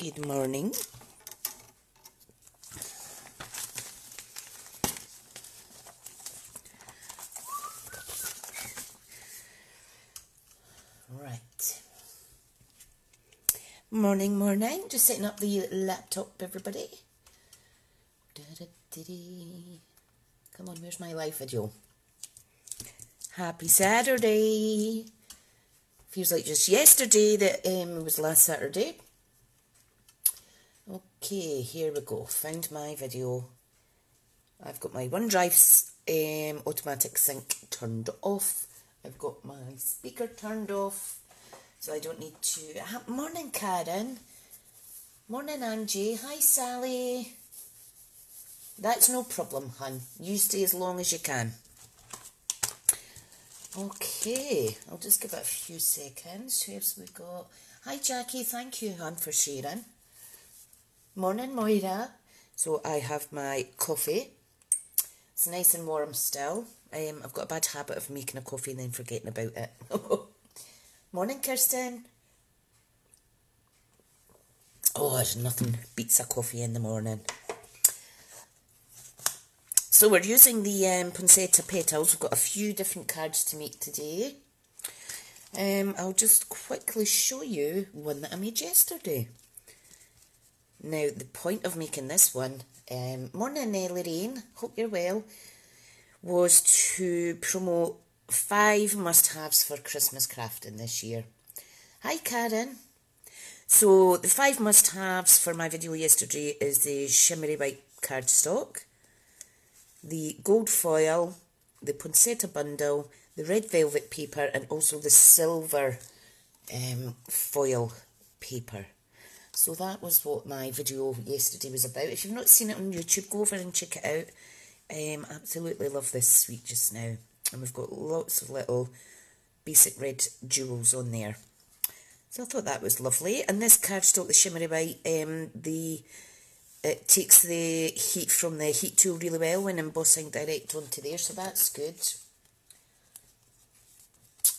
Good morning. Right. Morning. Just setting up the laptop, everybody. Come on, where's my live video? Happy Saturday. Feels like just yesterday that it was last Saturday. Okay, here we go. Found my video. I've got my OneDrive automatic sync turned off. I've got my speaker turned off, so I don't need to... Morning, Karen. Morning, Angie. Hi, Sally. That's no problem, hun. You stay as long as you can. Okay, I'll just give it a few seconds. Who else we got? Hi, Jackie. Thank you, hun, for sharing. Morning, Moira. So I have my coffee. It's nice and warm still. I've got a bad habit of making a coffee and then forgetting about it. Morning, Kirsten. Oh, there's nothing beats a coffee in the morning. So we're using the Poinsettia Petals. We've got a few different cards to make today. I'll just quickly show you one that I made yesterday. Now, the point of making this one, morning Lorraine, hope you're well, was to promote 5 must-haves for Christmas crafting this year. Hi Karen. So the 5 must-haves for my video yesterday is the shimmery white cardstock, the gold foil, the poinsettia bundle, the red velvet paper, and also the silver foil paper. So that was what my video yesterday was about. If you've not seen it on YouTube, go over and check it out. Absolutely love this suite just now. And we've got lots of little basic red jewels on there. So I thought that was lovely. And this cardstock, the shimmery white, it takes the heat from the heat tool really well when embossing direct onto there. So that's good.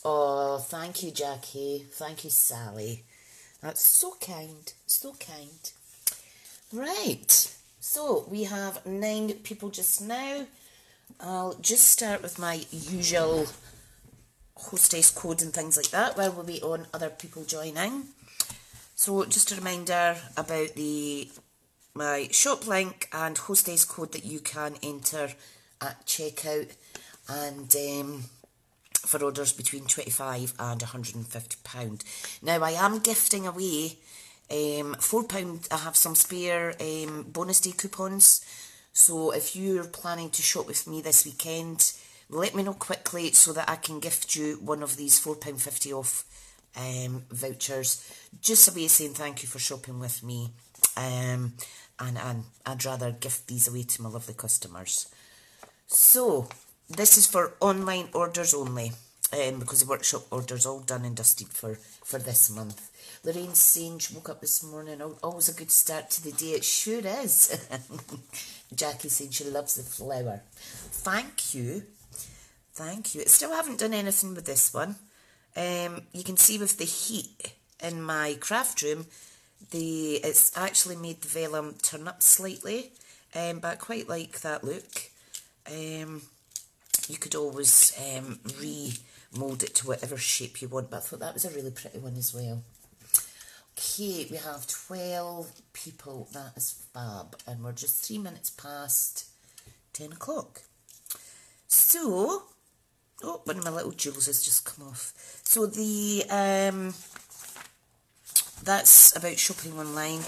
Oh, thank you, Jackie. Thank you, Sally. That's so kind, so kind. Right, so we have 9 people just now. I'll just start with my usual hostess code and things like that while we wait on other people joining. So just a reminder about my shop link and hostess code that you can enter at checkout, and for orders between £25 and £150. Now I am gifting away £4. I have some spare bonus day coupons, so if you're planning to shop with me this weekend, let me know quickly so that I can gift you one of these £4.50 off vouchers, just a way of saying thank you for shopping with me, and I'd rather gift these away to my lovely customers. So this is for online orders only, because the workshop order's all done and dusted for this month. Lorraine's saying she woke up this morning, always a good start to the day. It sure is. Jackie's saying she loves the flower. Thank you. Thank you. I still haven't done anything with this one. You can see with the heat in my craft room, it's actually made the vellum turn up slightly, but I quite like that look. You could always remold it to whatever shape you want, but I thought that was a really pretty one as well. Okay, we have 12 people. That is fab, and we're just 3 minutes past 10 o'clock. So, oh, one of my little jewels has just come off. So that's about shopping online.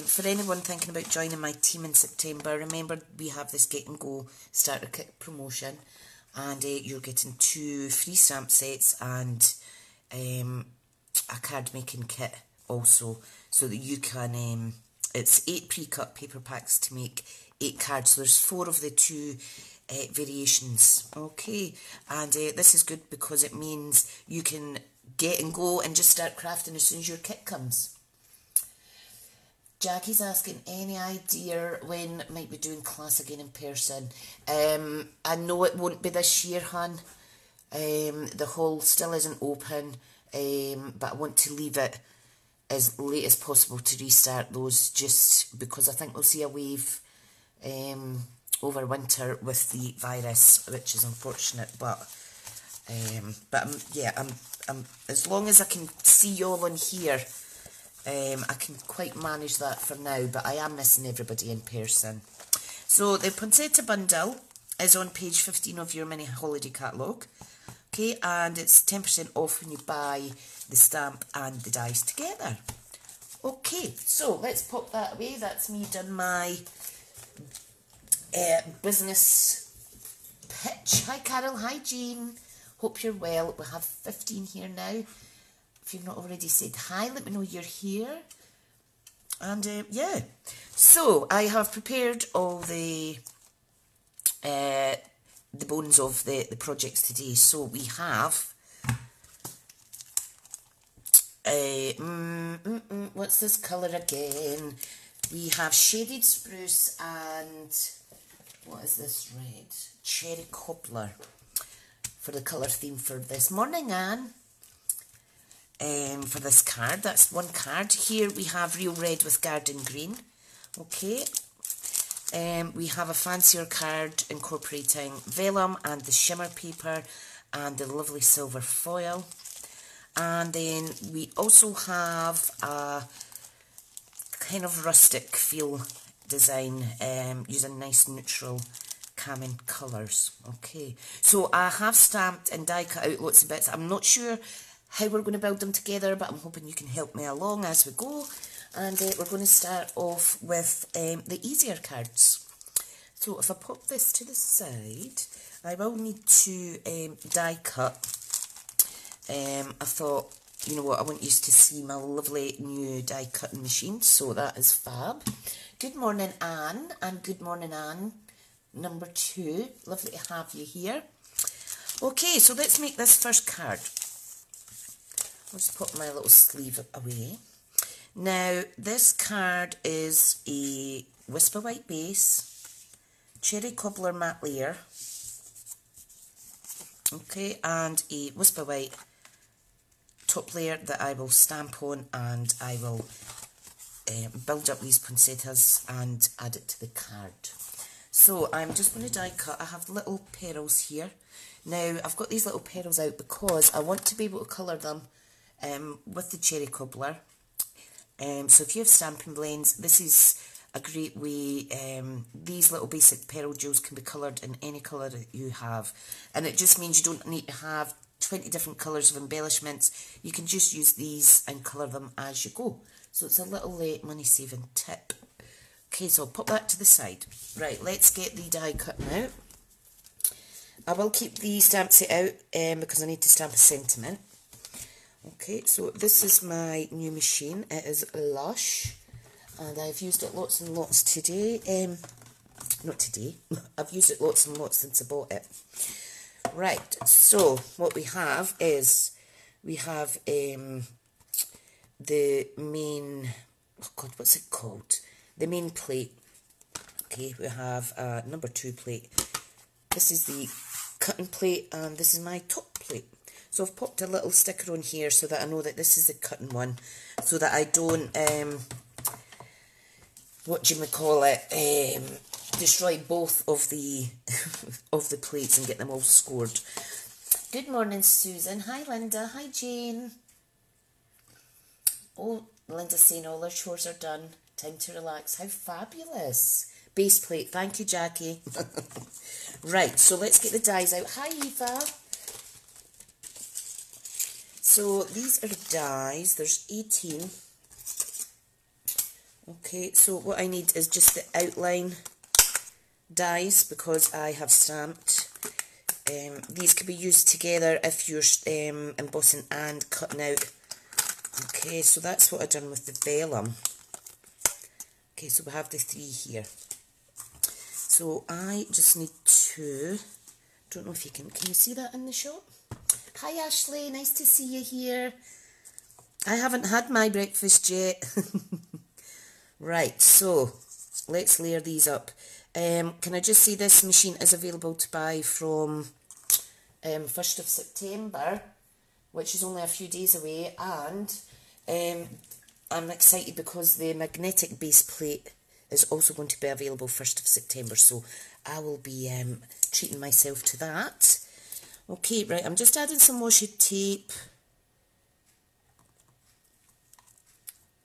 For anyone thinking about joining my team in September, remember we have this Get and Go starter kit promotion, and you're getting 2 free stamp sets and a card making kit also, so that you can, it's 8 pre-cut paper packs to make 8 cards. So there's 4 of the 2 variations. Okay, and this is good because it means you can get and go and just start crafting as soon as your kit comes. Jackie's asking, any idea when might be doing class again in person? I know it won't be this year, hun. The hall still isn't open, but I want to leave it as late as possible to restart those, just because I think we'll see a wave over winter with the virus, which is unfortunate, but yeah, I'm as long as I can see you all in here, I can quite manage that for now, but I am missing everybody in person. So the Poinsettia bundle is on page 15 of your mini holiday catalogue. Okay, and it's 10% off when you buy the stamp and the dies together. Okay, so let's pop that away. That's me done my business pitch. Hi Carol, hi Jean. Hope you're well. We have 15 here now. If you've not already said hi, let me know you're here. And yeah, so I have prepared all the bones of the projects today. So we have what's this colour again? We have shaded spruce and what is this red? Cherry cobbler for the colour theme for this morning, Anne. For this card, that's one card. Here we have real red with garden green. Okay. We have a fancier card incorporating vellum and the shimmer paper and the lovely silver foil. And then we also have a kind of rustic feel design using nice neutral calming colours. Okay, so I have stamped and die cut out lots of bits. I'm not sure how we're going to build them together, but I'm hoping you can help me along as we go. And we're going to start off with the easier cards. So if I pop this to the side, I will need to die cut. I thought, you know what, I want you to see my lovely new die cutting machine, so that is fab. Good morning, Anne, and good morning, Anne, number 2. Lovely to have you here. Okay, so let's make this first card. I'll just put my little sleeve away. Now, this card is a Whisper White base, Cherry Cobbler matte layer, okay, and a Whisper White top layer that I will stamp on, and I will build up these poinsettias and add it to the card. So I'm just going to die cut. I have little petals here. Now, I've got these little petals out because I want to be able to colour them with the Cherry Cobbler. So if you have Stampin' blends, this is a great way. These little basic pearl jewels can be coloured in any colour that you have, and it just means you don't need to have 20 different colours of embellishments. You can just use these and colour them as you go. So it's a little money saving tip. Okay, so I'll pop that to the side. Right, let's get the die cut out. I will keep the stamp set out because I need to stamp a sentiment. Okay, so this is my new machine. It is Lush, and I've used it lots and lots today. Not today, I've used it lots and lots since I bought it. Right, so what we have is, we have the main, oh God, what's it called? The main plate. Okay, we have a number 2 plate. This is the cutting plate, and this is my top plate. So I've popped a little sticker on here so that I know that this is the cutting one, so that I don't, what do you call it, destroy both of the of the plates and get them all scored. Good morning, Susan. Hi, Linda. Hi, Jane. Oh, Linda's saying all her chores are done. Time to relax. How fabulous. Base plate. Thank you, Jackie. Right, so let's get the dies out. Hi, Eva. So these are dies. There's 18. Okay, so what I need is just the outline dies because I have stamped. These can be used together if you're embossing and cutting out. Okay, so that's what I've done with the vellum. Okay, so we have the 3 here. So I just need to, don't know if you can you see that in the shop? Hi Ashley, nice to see you here. I haven't had my breakfast yet. Right, so let's layer these up. Can I just say this machine is available to buy from 1st of September, which is only a few days away, and I'm excited because the magnetic base plate is also going to be available 1st of September, so I will be treating myself to that. Okay, right, I'm just adding some washi tape,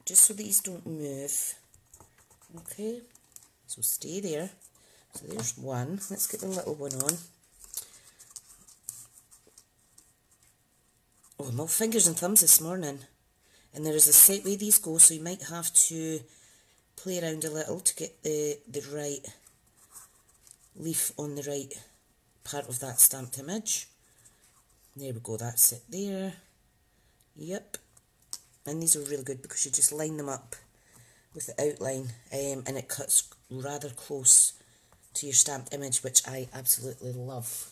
just so these don't move. Okay, so stay there. So there's one. Let's get the little one on. Oh, I'm all fingers and thumbs this morning. And there is a set way these go, so you might have to play around a little to get the right leaf on the right part of that stamped image. There we go, that's it there. Yep. And these are really good because you just line them up with the outline, and it cuts rather close to your stamped image, which I absolutely love.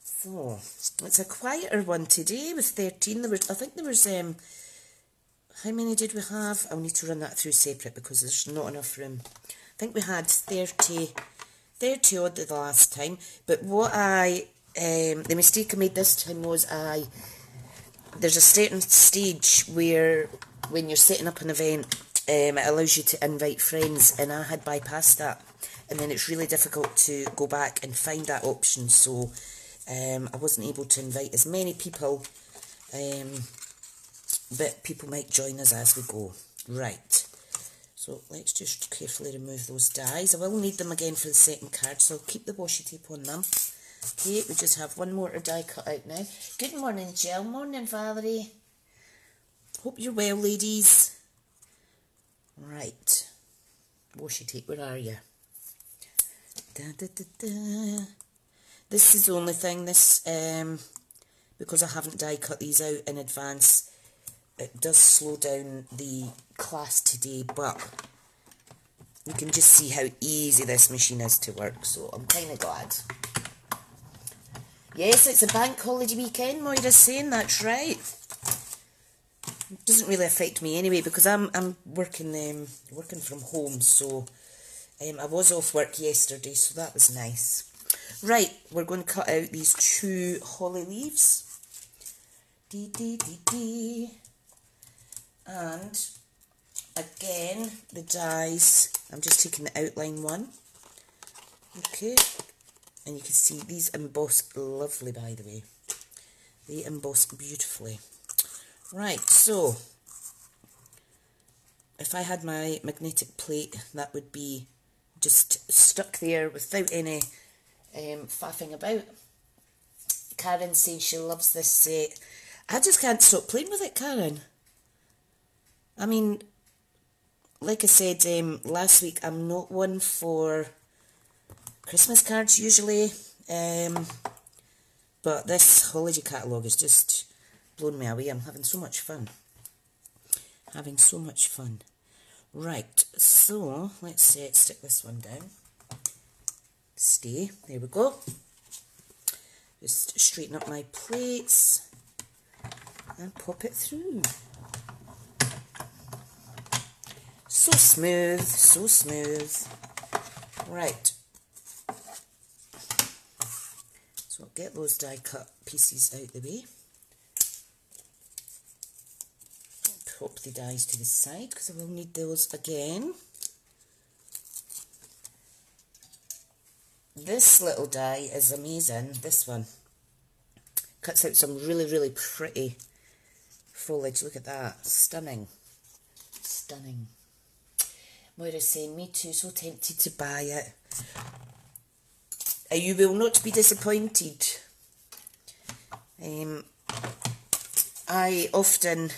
So, it's a quieter one today with 13. I think there was, how many did we have? I'll need to run that through separate because there's not enough room. I think we had 30 odd the last time, but what the mistake I made this time was there's a certain stage where when you're setting up an event, it allows you to invite friends, and I had bypassed that, and then it's really difficult to go back and find that option, so I wasn't able to invite as many people, but people might join us as we go. Right, so let's just carefully remove those dies. I will need them again for the second card, so I'll keep the washi tape on them. Okay, we just have one more die cut out now. Good morning, Jill. Morning, Valerie. Hope you're well, ladies. Right, washi tape, where are you? Da, da, da, da. This is the only thing, because I haven't die cut these out in advance, it does slow down the class today, but you can just see how easy this machine is to work, so I'm kind of glad. Yes, it's a bank holiday weekend, Moira's saying, that's right. It doesn't really affect me anyway, because I'm working from home, so I was off work yesterday, so that was nice. Right, we're going to cut out these 2 holly leaves. And again, the dies, I'm just taking the outline one. Okay, and you can see these emboss lovely, by the way. They emboss beautifully. Right, so if I had my magnetic plate, that would be just stuck there without any faffing about. Karen saying she loves this set. I just can't stop playing with it, Karen. I mean, like I said last week, I'm not one for Christmas cards usually, but this holiday catalogue has just blown me away. I'm having so much fun. Right, so let's stick this one down. Stay, there we go. Just straighten up my plates and pop it through. So smooth, so smooth. Right. So I'll get those die cut pieces out the way. Pop the dies to the side because I will need those again. This little die is amazing, this one. Cuts out some really, really pretty foliage. Look at that. Stunning. Stunning. Moira's saying, me too, so tempted to buy it. You will not be disappointed. I often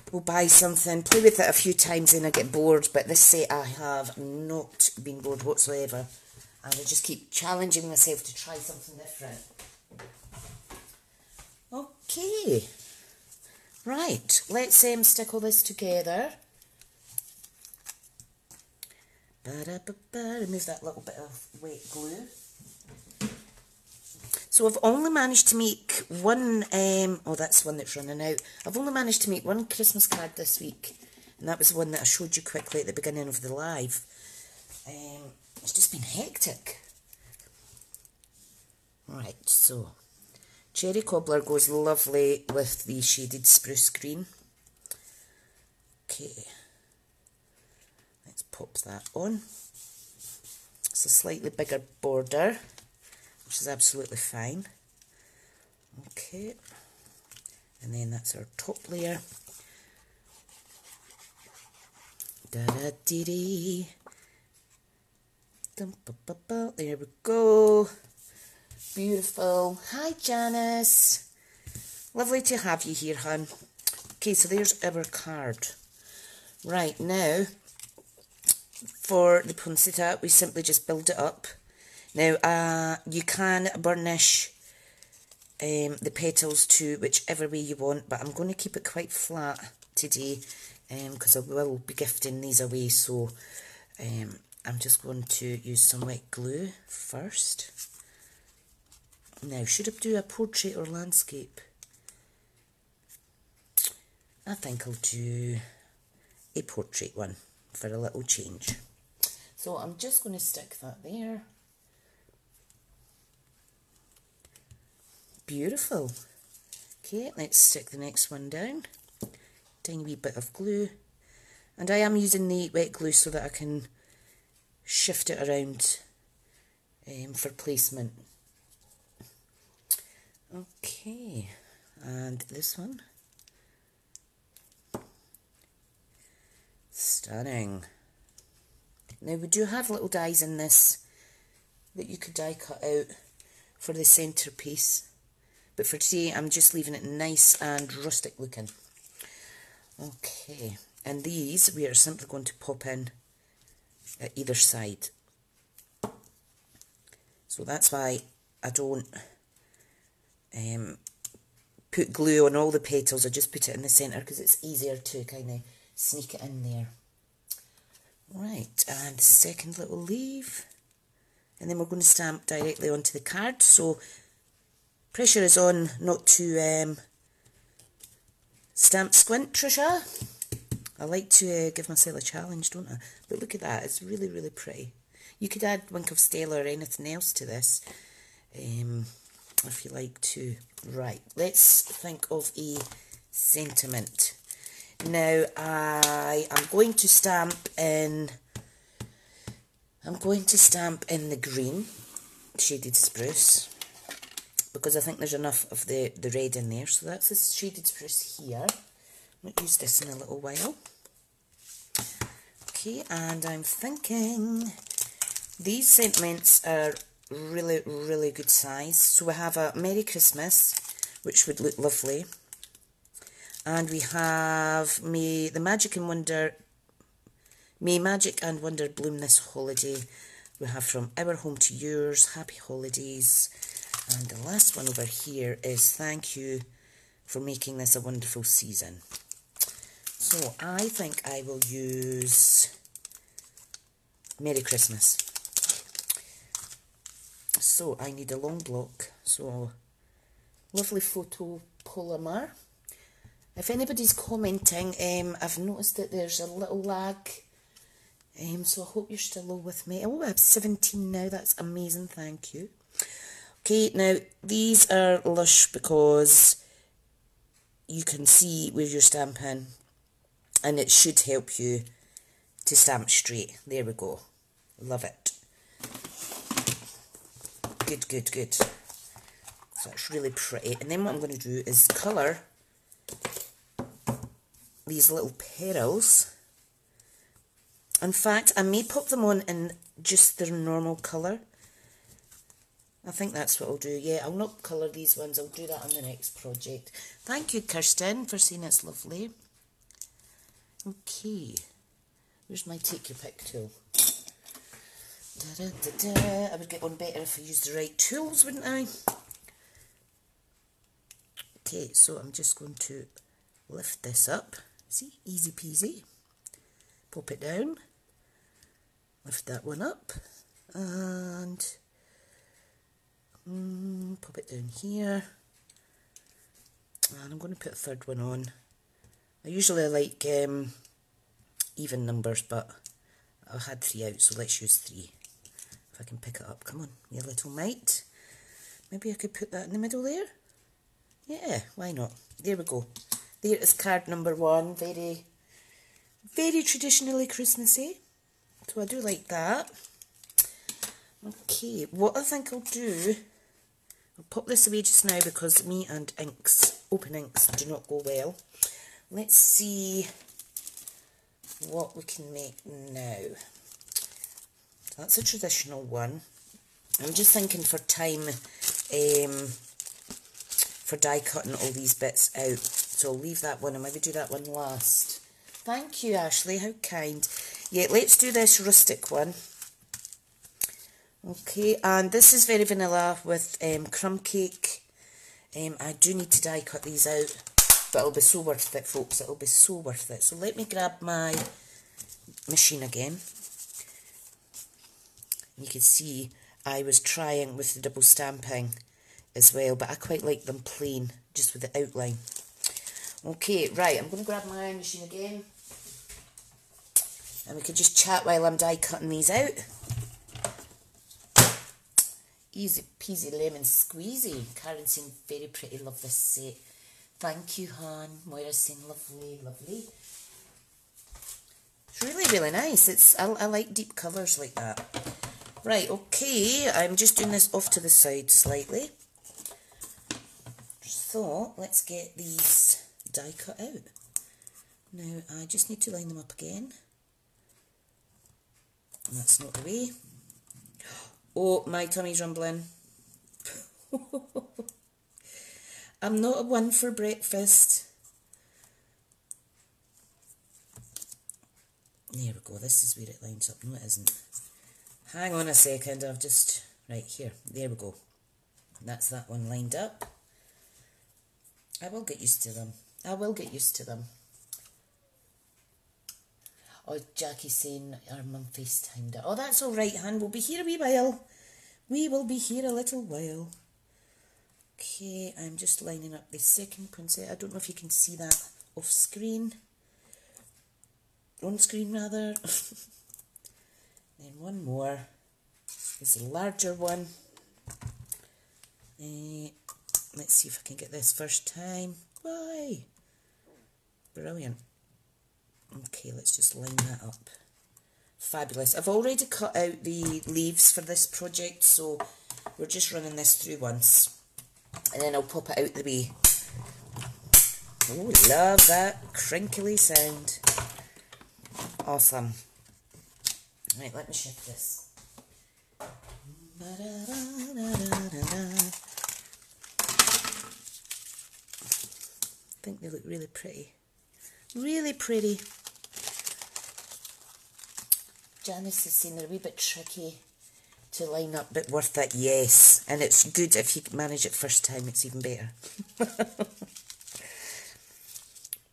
will buy something, play with it a few times and I get bored, but this set I have not been bored whatsoever. And I just keep challenging myself to try something different. Okay. Right, let's stick all this together. Remove that little bit of wet glue. So I've only managed to make one, oh that's one that's running out. I've only managed to make one Christmas card this week. And that was the one that I showed you quickly at the beginning of the live. It's just been hectic. Right, so Cherry Cobbler goes lovely with the shaded spruce green. Okay, let's pop that on. It's a slightly bigger border, which is absolutely fine. Okay, and then that's our top layer. Da-da-dee-dee. There we go. Beautiful. Hi, Janice. Lovely to have you here, hon. Okay, so there's our card. Right, now, for the poinsettia, we simply just build it up. Now, you can burnish the petals to whichever way you want, but I'm going to keep it quite flat today because I will be gifting these away, so I'm just going to use some wet glue first. Now, should I do a portrait or landscape? I think I'll do a portrait one for a little change. So I'm just going to stick that there. Beautiful. Okay, let's stick the next one down. Tiny wee bit of glue. And I am using the wet glue so that I can shift it around for placement. Okay, and this one. Stunning. Now we do have little dies in this that you could die cut out for the centrepiece, but for today I'm just leaving it nice and rustic looking. Okay, and these we are simply going to pop in at either side. So that's why I don't put glue on all the petals. I just put it in the centre because it's easier to kind of sneak it in there. Right, and the second little leaf. And then we're going to stamp directly onto the card. So pressure is on not to stamp squint, Tricia. I like to give myself a challenge, don't I? But look at that, it's really, really pretty. You could add Wink of Stella or anything else to this if you like to. Right, let's think of a sentiment. Now I am going to stamp in the green shaded spruce because I think there's enough of the red in there. So that's the shaded spruce here. I might use this in a little while. Okay, and I'm thinking these sentiments are really, really good size. So we have a Merry Christmas, which would look lovely. And we have May Magic and Wonder bloom this holiday. We have From Our Home to Yours, Happy Holidays. And the last one over here is Thank You for Making This a Wonderful Season. So I think I will use Merry Christmas. So I need a long block. So lovely photo polymer. If anybody's commenting, I've noticed that there's a little lag, so I hope you're still all with me. Oh, I have 17 now, that's amazing, thank you. Okay, now these are lush because you can see where you're stamping, and it should help you to stamp straight. There we go, love it. Good, good, good. So that's really pretty. And then what I'm going to do is colour these little petals. In fact, I may pop them on in just their normal colour. I think that's what I'll do. Yeah, I'll not colour these ones. I'll do that on the next project. Thank you, Kirsten, for saying it's lovely. Okay. Where's my take your pick tool? Da, da, da, da. I would get on better if I used the right tools, wouldn't I? Okay, so I'm just going to lift this up. See, easy peasy. Pop it down. Lift that one up. And pop it down here. And I'm going to put a third one on. I usually like even numbers, but I've had 3 out, so let's use 3. If I can pick it up. Come on, you little mite. Maybe I could put that in the middle there. Yeah, why not? There we go. There is card number 1. Very, Very traditionally Christmassy. So I do like that. Okay, what I think I'll do, I'll pop this away just now because me and inks, open inks, do not go well. Let's see what we can make now. That's a traditional one. I'm just thinking for time, for die cutting all these bits out. So I'll leave that one and maybe do that one last. Thank you, Ashley, how kind. Yeah, let's do this rustic one. Okay, and this is very vanilla with crumb cake. I do need to die cut these out, but it'll be so worth it, folks. It'll be so worth it. So let me grab my machine again. You can see I was trying with the double stamping as well, but I quite like them plain, just with the outline. Okay, right, I'm going to grab my machine again. And we can just chat while I'm die cutting these out. Easy peasy lemon squeezy. Karen's saying very pretty, love this set. Thank you, Han. Moira's saying lovely, lovely. It's really, really nice. I like deep colours like that. Right, okay, I'm just doing this off to the side slightly. So, let's get these die cut out. Now, I just need to line them up again. And that's not the way. Oh, my tummy's rumbling. I'm not a one for breakfast. There we go, this is where it lines up. No, it isn't. Hang on a second, I've just... Right, here, there we go. That's that one lined up. I will get used to them. I will get used to them. Oh, Jackie's saying our mum FaceTimed it. Oh, that's all right, Han. We'll be here a wee while. We will be here a little while. Okay, I'm just lining up the second poinsettia. I don't know if you can see that off screen. On screen, rather. Then one more. This is a larger one. Let's see if I can get this first time. Why? Brilliant. Okay, let's just line that up. Fabulous. I've already cut out the leaves for this project, so we're just running this through once. And then I'll pop it out the way. Oh, love that crinkly sound. Awesome. Right, let me shift this. I think they look really pretty. Really pretty. Janice is saying they're a wee bit tricky to line up, but worth it, yes. And it's good if you manage it first time, it's even better.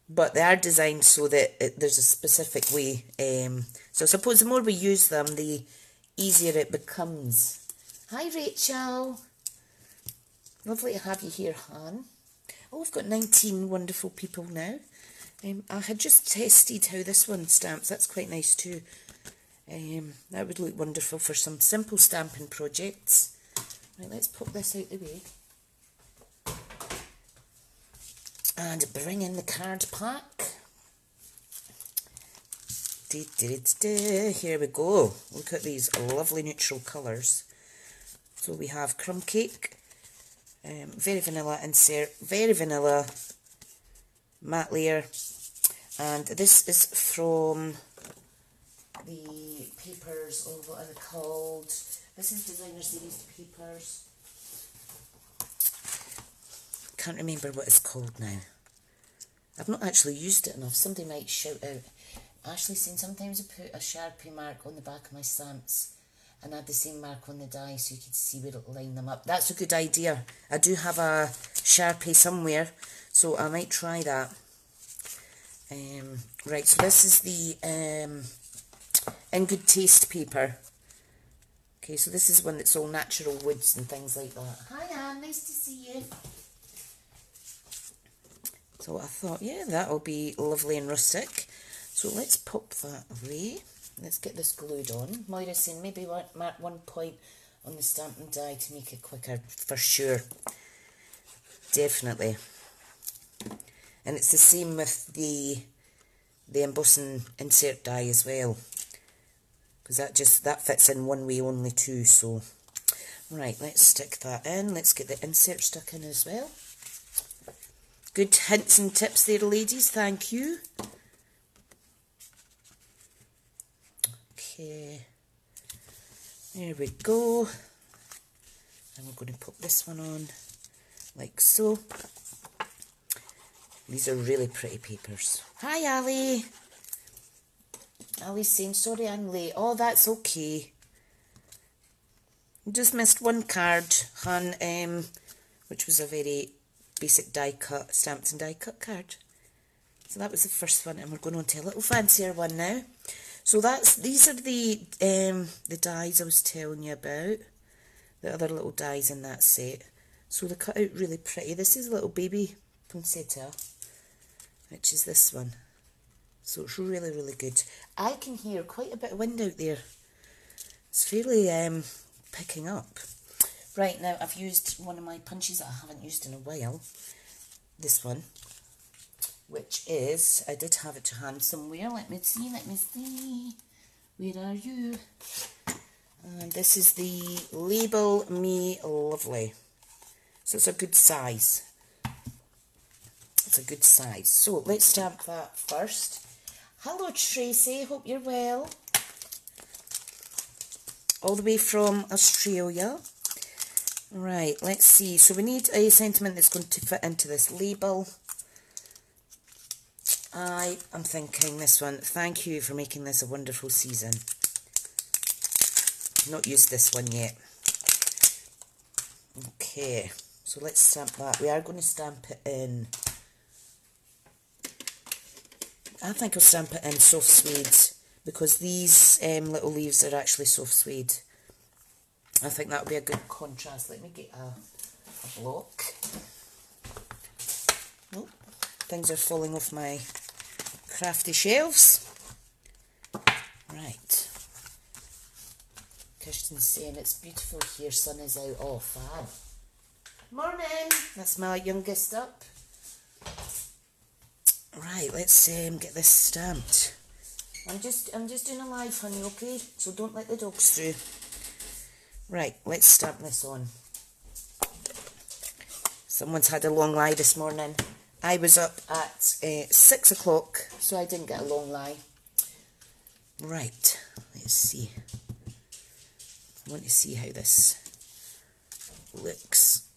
But they are designed so that there's a specific way. So I suppose the more we use them, the easier it becomes. Hi, Rachel. Lovely to have you here, Han. Oh, we've got 19 wonderful people now. I had just tested how this one stamps. That's quite nice too. That would look wonderful for some simple stamping projects. Right, let's pop this out the way. And bring in the card pack. Here we go. Look at these lovely neutral colours. So we have crumb cake, very vanilla insert, very vanilla matte layer, and this is from the papers. Oh, what are they called? This is Designer Series papers. Can't remember what it's called now. I've not actually used it enough. Somebody might shout out. Ashley's saying sometimes I put a Sharpie mark on the back of my stamps and add the same mark on the die so you can see where it'll line them up. That's a good idea. I do have a Sharpie somewhere, so I might try that. Right, so this is the In Good Taste paper. Okay, so this is one that's all natural woods and things like that. Hi Anne, nice to see you. So I thought, yeah, that'll be lovely and rustic. So let's pop that away. Let's get this glued on. Moira's saying maybe mark one point on the Stampin' die to make it quicker, for sure. Definitely. And it's the same with the the embossing insert die as well, because that fits in one way only too. So right, let's stick that in. Let's get the insert stuck in as well. Good hints and tips there, ladies, thank you. Okay, there we go. And we're going to put this one on like so. These are really pretty papers. Hi, Ali. Ali's saying, sorry I'm late. Oh, that's okay. Just missed one card, Han, which was a very basic die cut, stamped and die cut card. So that was the first one, and we're going on to a little fancier one now. So these are the dies I was telling you about. The other little dies in that set. So they cut out really pretty. This is a little baby Poinsettia, which is this one. So it's really, really good. I can hear quite a bit of wind out there. It's fairly picking up. Right, now I've used one of my punches that I haven't used in a while. This one, which is, I did have it to hand somewhere. Let me see. Where are you? And this is the Label Me Lovely. So it's a good size. It's a good size. So let's stamp that first. Hello Tracy, hope you're well. All the way from Australia. Right, let's see. So we need a sentiment that's going to fit into this label. I am thinking this one. Thank you for making this a wonderful season. Not used this one yet. Okay, so let's stamp that. We are going to stamp it in. I think I'll stamp it in soft suede, because these little leaves are actually soft suede. I think that would be a good contrast. Let me get a block. Oh, things are falling off my crafty shelves. Right. Kirsten's saying it's beautiful here, sun is out. Oh, fab. Morning. That's my youngest up. Right, let's get this stamped. I'm just doing a live, honey, okay? So don't let the dogs through. Right, let's stamp this on. Someone's had a long lie this morning. I was up at 6 o'clock, so I didn't get a long lie. Right, let's see. I want to see how this looks.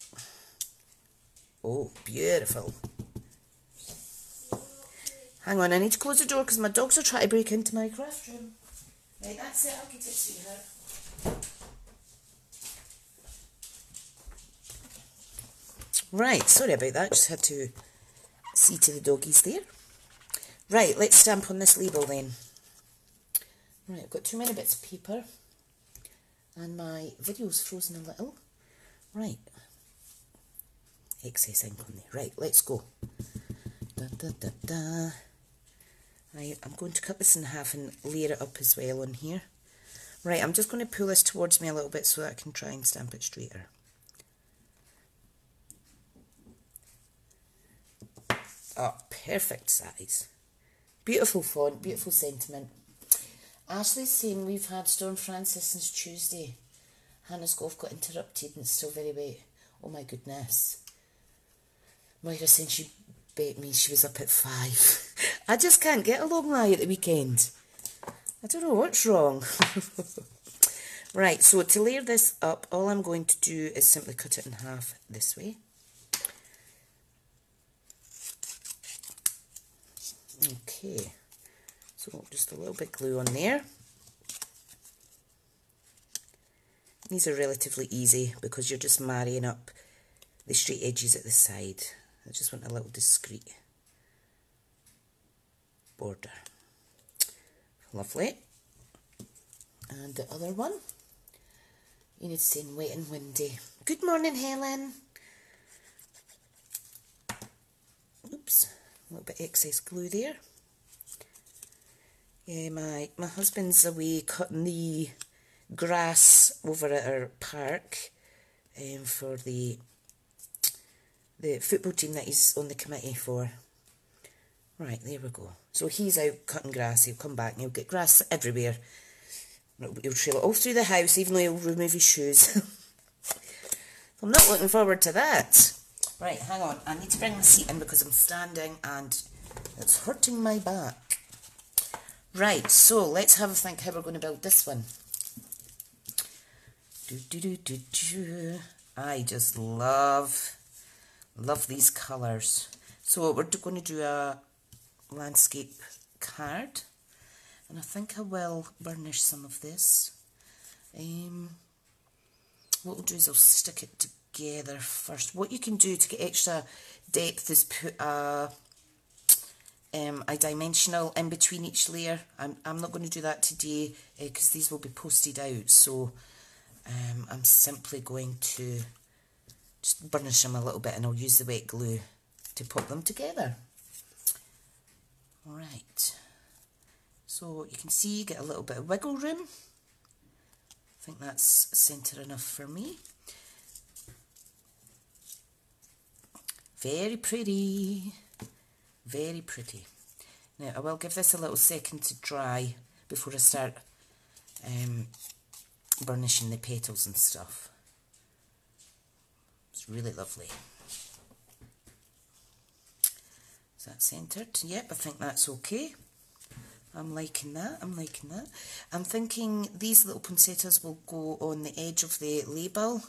Oh, beautiful. Hang on, I need to close the door because my dogs are trying to break into my craft room. Right, that's it, I'll get it, sweetheart. Right, sorry about that, just had to see to the doggies there. Right, let's stamp on this label then. Right, I've got too many bits of paper and my video's frozen a little. Right, excess ink on there. Right, let's go. Da, da, da, da. Right, I'm going to cut this in half and layer it up as well on here. Right, I'm just going to pull this towards me a little bit so that I can try and stamp it straighter. Oh, perfect size. Beautiful font, beautiful sentiment. Ashley's saying we've had Storm Francis since Tuesday. Hannah's golf got interrupted and it's still very wet. Oh my goodness. Moira saying she bet me she was up at 5. I just can't get a long lie at the weekend. I don't know what's wrong. Right, so to layer this up, all I'm going to do is simply cut it in half this way. Okay, so just a little bit glue on there. These are relatively easy because you're just marrying up the straight edges at the side. I just want a little discreet border. Lovely. And the other one, you need to say wet and windy. Good morning, Helen. Oops. A little bit excess glue there. Yeah, my husband's away cutting the grass over at our park for the football team that he's on the committee for. Right, there we go. So he's out cutting grass. He'll come back and he'll get grass everywhere. He'll trail it all through the house, even though he'll remove his shoes. I'm not looking forward to that. Right, hang on. I need to bring my seat in because I'm standing and it's hurting my back. Right, so let's have a think how we're going to build this one. I just love these colours. So we're going to do a landscape card, and I think I will burnish some of this. What we'll do is I'll stick it together first. What you can do to get extra depth is put a dimensional in between each layer. I'm not going to do that today because these will be posted out, so I'm simply going to just burnish them a little bit, and I'll use the wet glue to put them together. Right, so you can see you get a little bit of wiggle room. I think that's centre enough for me. Very pretty, very pretty. Now I will give this a little second to dry before I start burnishing the petals and stuff. It's really lovely. Is that centred? Yep, I think that's okay. I'm liking that, I'm liking that. I'm thinking these little poinsettias will go on the edge of the label.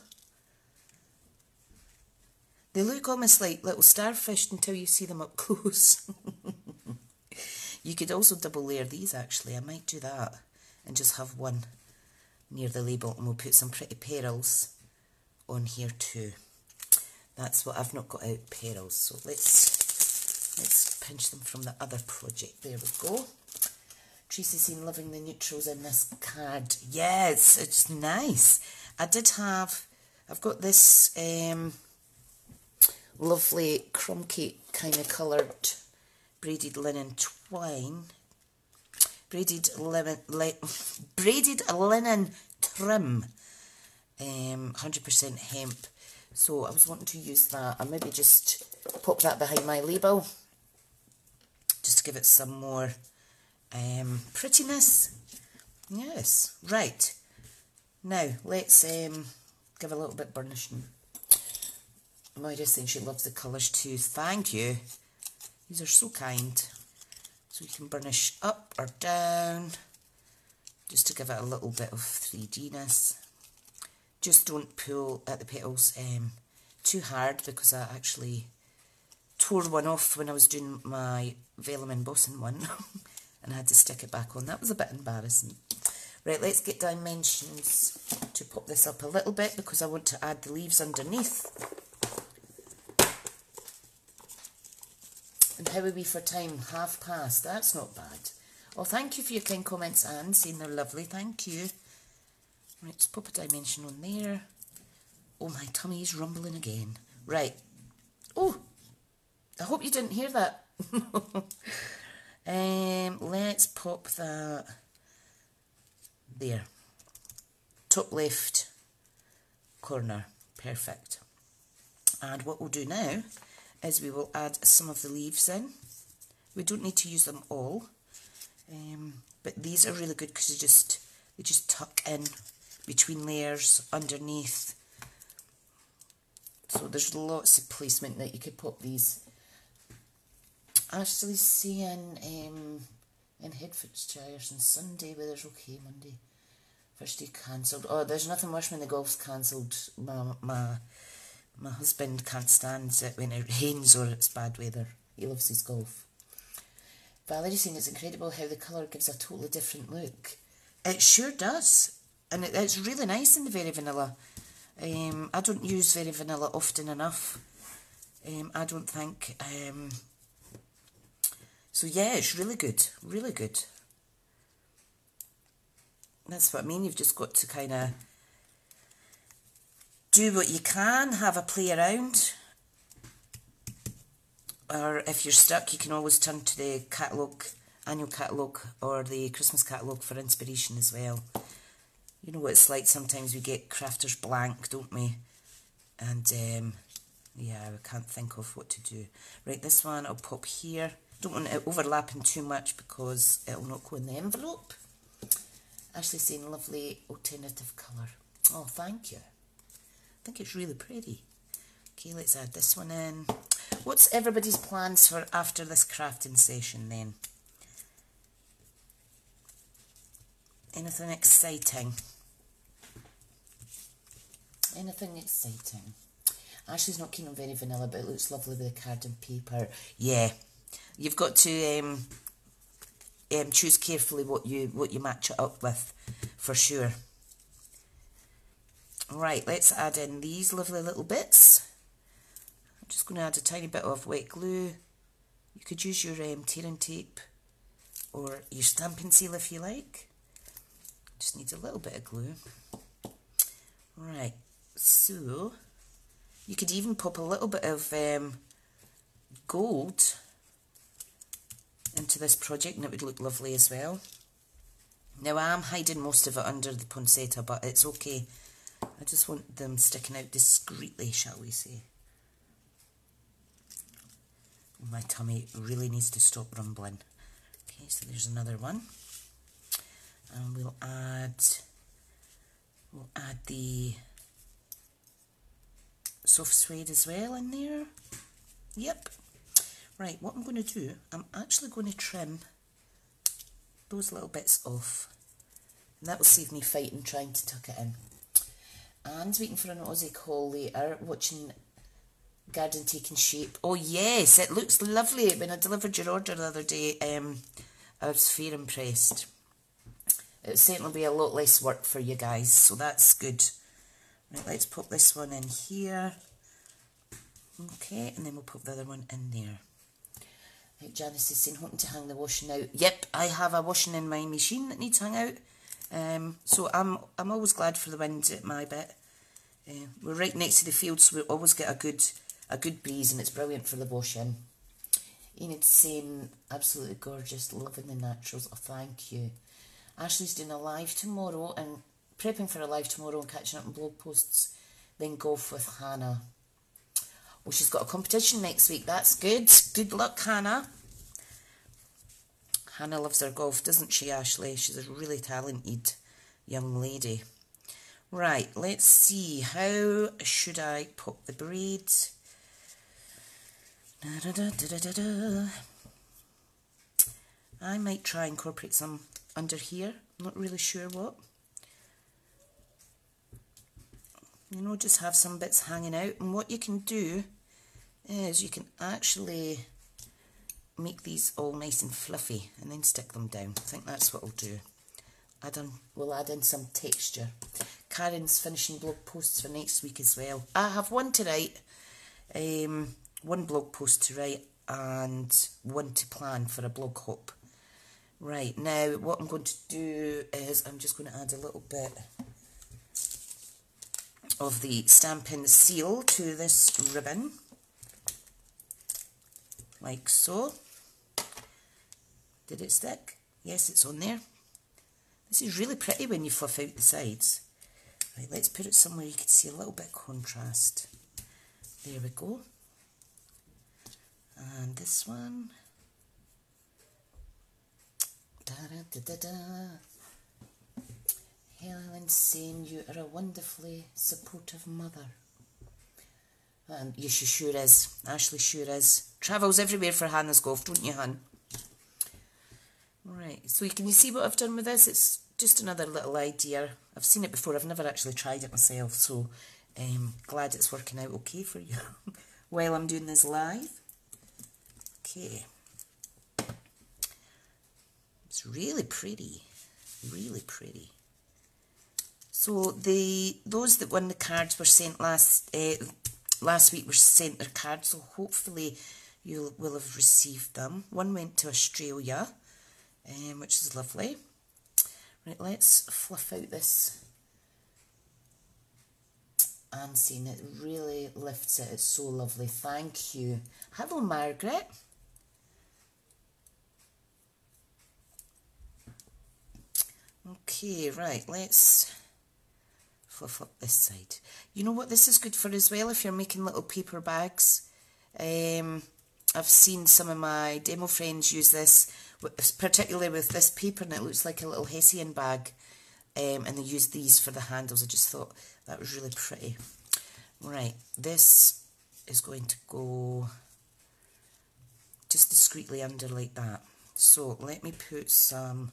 They look almost like little starfish until you see them up close. You could also double layer these actually. I might do that and just have one near the label, and we'll put some pretty petals on here too. That's what I've not got out, petals. So let's pinch them from the other project. There we go. Tricia's seen loving the neutrals in this card. Yes, it's nice. I've got this lovely crumb cake kind of coloured braided linen twine. Braided linen trim. 100% hemp. So I was wanting to use that. I maybe just pop that behind my label just to give it some more prettiness. Yes, right. Now let's give a little bit burnishing. Moira's saying she loves the colours too. Thank you. These are so kind. So you can burnish up or down just to give it a little bit of 3D-ness. Just don't pull at the petals too hard, because I actually tore one off when I was doing my vellum embossing one and I had to stick it back on. That was a bit embarrassing. Right, let's get dimensions to pop this up a little bit because I want to add the leaves underneath. And how are we for time? past. That's not bad. Oh, thank you for your kind comments, Anne, saying they're lovely. Thank you. Right, let's pop a dimension on there. Oh, my tummy's rumbling again. Right. Oh, I hope you didn't hear that. Let's pop that there. Top left corner. Perfect. And what we'll do now is we will add some of the leaves in. We don't need to use them all, but these are really good because they just tuck in between layers underneath. So there's lots of placement that you could pop these. Actually seeing in Hertfordshire on Sunday weather's okay, Monday. First day cancelled. Oh, there's nothing worse when the golf's cancelled. My husband can't stand it when it rains or it's bad weather. He loves his golf. Valerie's saying it's incredible how the colour gives a totally different look. It sure does. And it's really nice in the Very Vanilla. I don't use Very Vanilla often enough. I don't think. So yeah, it's really good. Really good. That's what I mean. You've just got to kind of do what you can, have a play around. Or if you're stuck, you can always turn to the catalogue, annual catalogue, or the Christmas catalogue for inspiration as well. You know what it's like, sometimes we get crafters blank, don't we? And Yeah, I can't think of what to do. Right, this one I'll pop here. Don't want it overlapping too much because it'll not go in the envelope. Ashley's saying lovely alternative colour. Oh, thank you. I think it's really pretty. Okay, let's add this one in. What's everybody's plans for after this crafting session then? Anything exciting? Anything exciting? Ashley's not keen on very vanilla, but it looks lovely with the card and paper. Yeah, you've got to choose carefully what you match it up with, for sure. Right, let's add in these lovely little bits. I'm just going to add a tiny bit of wet glue. You could use your tearing tape or your stamping seal if you like. Just needs a little bit of glue. Right, so you could even pop a little bit of gold into this project and it would look lovely as well. Now I am hiding most of it under the poinsettia, but it's okay. I just want them sticking out discreetly, shall we say. My tummy really needs to stop rumbling. Okay, so there's another one. And we'll add the soft suede as well in there. Yep. Right, what I'm going to do, I'm actually going to trim those little bits off. And that will save me fighting trying to tuck it in. And waiting for an Aussie call later, watching garden taking shape. Oh yes, it looks lovely. When I delivered your order the other day, I was fair impressed. It'll certainly be a lot less work for you guys, so that's good. Right, let's pop this one in here. Okay, and then we'll pop the other one in there. Right, Janice is saying, hoping to hang the washing out. Yep, I have a washing in my machine that needs hung out. So I'm always glad for the wind at my bit. We're right next to the field, so we always get a good breeze, and it's brilliant for the washing. Enid's saying, absolutely gorgeous, loving the naturals. Oh, thank you. Ashley's doing a live tomorrow and prepping for a live tomorrow and catching up on blog posts. Then golf with Hannah. Oh, she's got a competition next week. That's good. Good luck, Hannah. Hannah loves her golf, doesn't she, Ashley? She's a really talented young lady. Right, let's see. How should I pop the braids? Da, da, da, da, da, da. I might try and incorporate some under here. I'm not really sure what. You know, just have some bits hanging out. And what you can do is you can actually make these all nice and fluffy and then stick them down. I think that's what I'll do. We'll add in some texture. Karen's finishing blog posts for next week as well. I have one to write, one blog post to write and one to plan for a blog hop. Right, now what I'm going to do is I'm just going to add a little bit of the Stampin seal to this ribbon, like so. Did it stick? Yes, it's on there. This is really pretty when you fluff out the sides. Right, let's put it somewhere you can see a little bit of contrast. There we go. And this one. Da da da da da. Helen saying you are a wonderfully supportive mother. Yes, she sure is. Ashley sure is. Travels everywhere for Hannah's golf, don't you, hun? Right, so can you see what I've done with this? It's just another little idea. I've seen it before, I've never actually tried it myself, so glad it's working out okay for you while I'm doing this live. Okay. It's really pretty, really pretty. So those that won the cards were sent last week were sent their cards, so hopefully you will have received them. One went to Australia, which is lovely. Right, let's fluff out this unseen. It really lifts it. It's so lovely. Thank you. Hello, Margaret. Okay, right, let's flip this side. You know what this is good for as well if you're making little paper bags. I've seen some of my demo friends use this, particularly with this paper, and it looks like a little Hessian bag, and they use these for the handles. I just thought that was really pretty. Right, this is going to go just discreetly under like that. So let me put some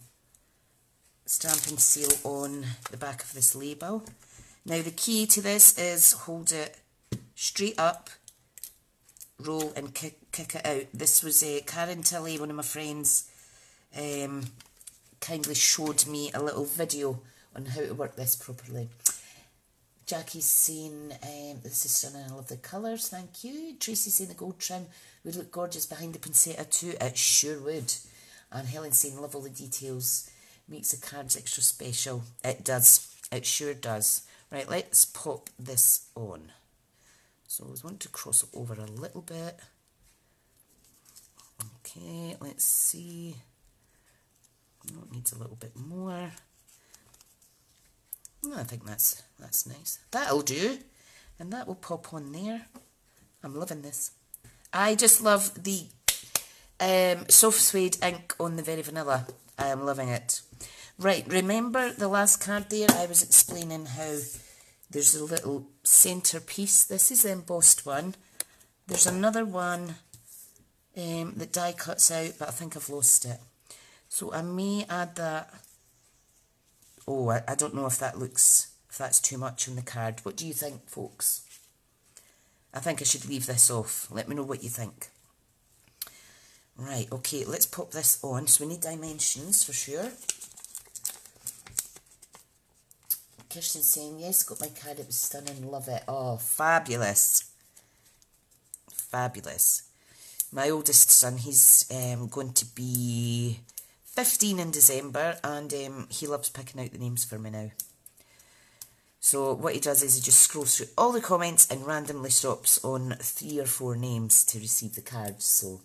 Stampin' Seal on the back of this label. Now the key to this is hold it straight up, roll and kick it out. This was Karen Tilley, one of my friends, kindly showed me a little video on how to work this properly. Jackie's saying, this is stunning, I love the colours, thank you. Tracy's saying the gold trim would look gorgeous behind the poinsettia too. It sure would. And Helen's saying, love all the details, makes the cards extra special. It does, it sure does. Right, let's pop this on. So I want to cross it over a little bit. Okay, let's see. Oh, it needs a little bit more. Oh, I think that's nice. That'll do. And that will pop on there. I'm loving this. I just love the soft suede ink on the Very Vanilla. I am loving it. Right, remember the last card there? I was explaining how there's a little centre piece. This is the embossed one. There's another one that die cuts out, but I think I've lost it. So I may add that. Oh, I don't know if that looks, if that's too much on the card. What do you think, folks? I think I should leave this off. Let me know what you think. Right, okay, let's pop this on. So we need dimensions for sure. Kirsten's saying, yes, got my card, it was stunning, love it. Oh, fabulous. Fabulous. My oldest son, he's going to be 15 in December, and he loves picking out the names for me now. So what he does is he just scrolls through all the comments and randomly stops on 3 or 4 names to receive the cards. So,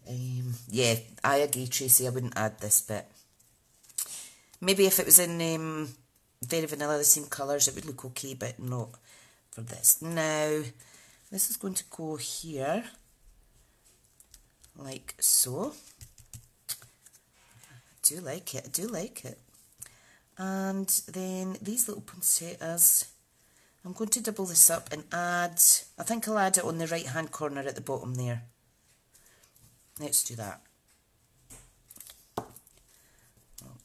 yeah, I agree, Tracy, I wouldn't add this bit. Maybe if it was in Very Vanilla, the same colours, it would look okay, but not for this. Now, this is going to go here, like so. I do like it, I do like it. And then these little poinsettias, I'm going to double this up and add, I think I'll add it on the right hand corner at the bottom there. Let's do that.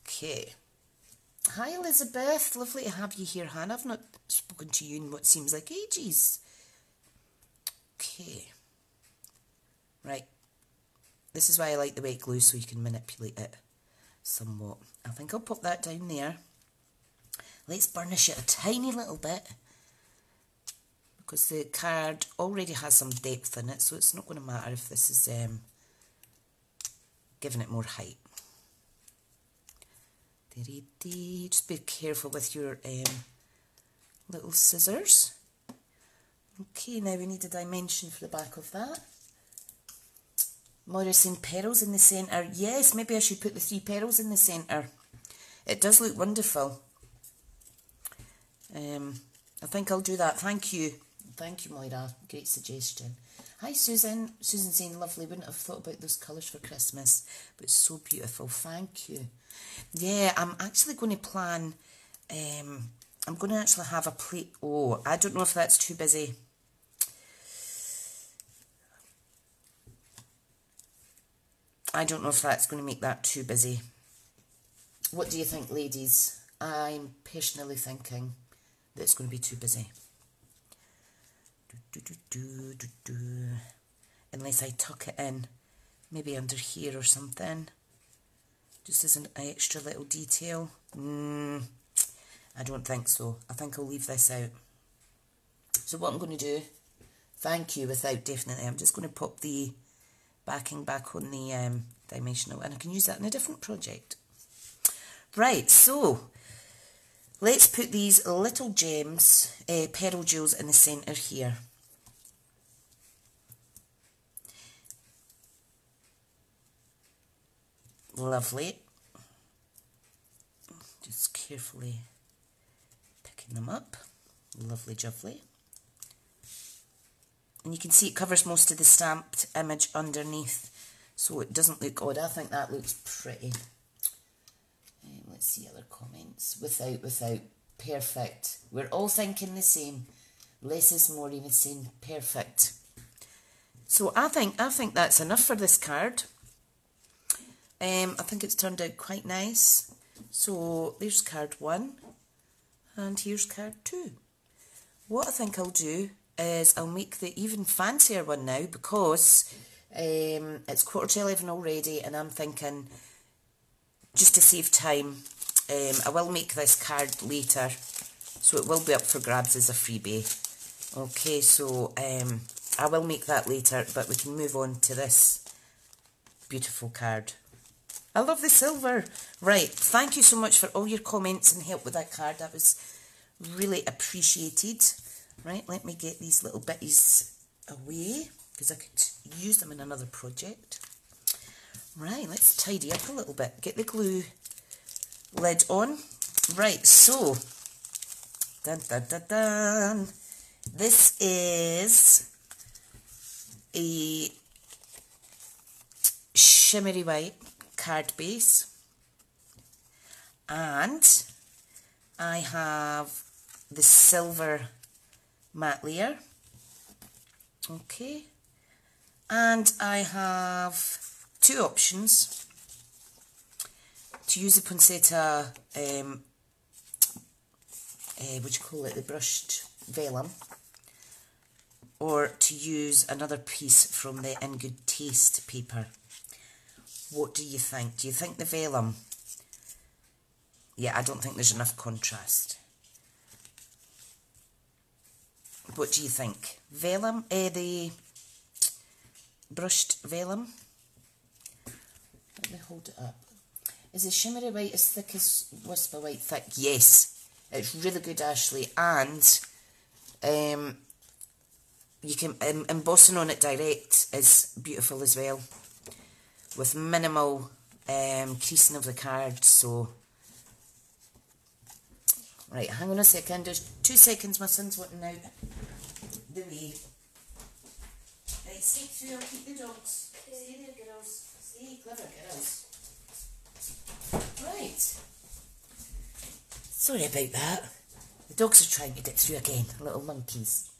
Okay. Hi Elizabeth, lovely to have you here, Hannah. I've not spoken to you in what seems like ages. Okay. Right. This is why I like the wet glue, so you can manipulate it somewhat. I think I'll pop that down there. Let's burnish it a tiny little bit, because the card already has some depth in it, so it's not going to matter if this is giving it more height. Just be careful with your little scissors. Okay, now we need a dimension for the back of that. Morrison petals in the centre. Yes, maybe I should put the 3 petals in the centre. It does look wonderful. I think I'll do that. Thank you. Thank you, Moira. Great suggestion. Hi, Susan. Susan's saying, lovely. Wouldn't have thought about those colours for Christmas, but it's so beautiful. Thank you. Yeah, I'm actually going to plan, I'm going to actually have a plate. Oh, I don't know if that's too busy. I don't know if that's going to make that too busy. What do you think, ladies? I'm personally thinking that it's going to be too busy. Unless I tuck it in, maybe under here or something. Just as an extra little detail. I don't think so. I think I'll leave this out. So what I'm going to do, thank you, without definitely, I'm just going to pop the backing back on the dimensional, and I can use that in a different project. Right, so let's put these little gems, pearl jewels, in the centre here. Lovely. Just carefully pick Picking them up. Lovely jubbly. And you can see it covers most of the stamped image underneath, so it doesn't look odd. I think that looks pretty. Let's see other comments. Without, perfect. We're all thinking the same. Less is more, even saying perfect. So I think that's enough for this card. I think it's turned out quite nice. So there's card 1, and here's card 2. What I think I'll do is I'll make the even fancier one now, because it's 11:15 already, and I'm thinking, just to save time, I will make this card later, so it will be up for grabs as a freebie. Okay, so I will make that later, but we can move on to this beautiful card. I love the silver. Right, thank you so much for all your comments and help with that card. That was really appreciated. Right, let me get these little bitties away, because I could use them in another project. Right, let's tidy up a little bit. Get the glue lid on. Right, so, dun dun dun dun. This is a shimmery white card base, and I have the silver matte layer. Okay, and I have 2 options to use the Poinsettia, what do you call it, the brushed vellum, or to use another piece from the In Good Taste paper. What do you think? Do you think the vellum? Yeah, I don't think there's enough contrast. What do you think? Vellum? The brushed vellum? Let me hold it up. Is the shimmery white as thick as Whisper White thick? Yes. It's really good, Ashley. And you can embossing on it direct is beautiful as well, with minimal creasing of the card. So, right, hang on a second. There's 2 seconds. My son's wanting out the way. Right, stay through. I'll keep the dogs. Stay there, girls. Stay, clever girls. Right. Sorry about that. The dogs are trying to get through again. Little monkeys.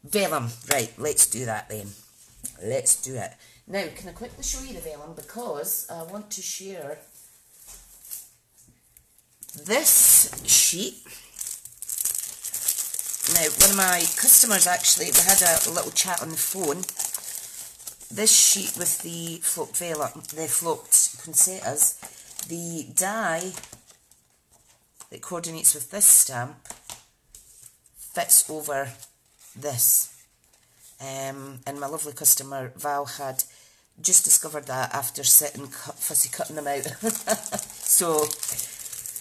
Vellum. Right, let's do that then. Let's do it. Now, can I quickly show you the vellum, because I want to share this sheet. Now, one of my customers actually, we had a little chat on the phone. This sheet with the flocked vellum, the flocked poinsettias, the die that coordinates with this stamp fits over this. And my lovely customer Val had just discovered that after sitting fussy cutting them out. So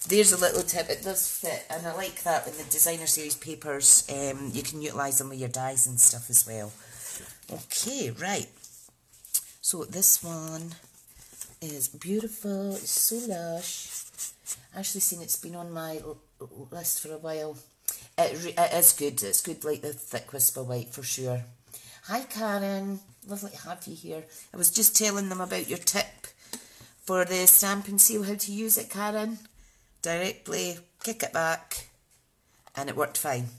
there's a little tip. It does fit, and I like that in the designer series papers. You can utilise them with your dies and stuff as well. Okay, right. So this one is beautiful. It's so lush. Actually, seen it's been on my list for a while. It is good. It's good, like the thick Whisper White for sure. Hi Karen, lovely to have you here. I was just telling them about your tip for the Stampin' Seal, how to use it, Karen. Directly kick it back, and it worked fine.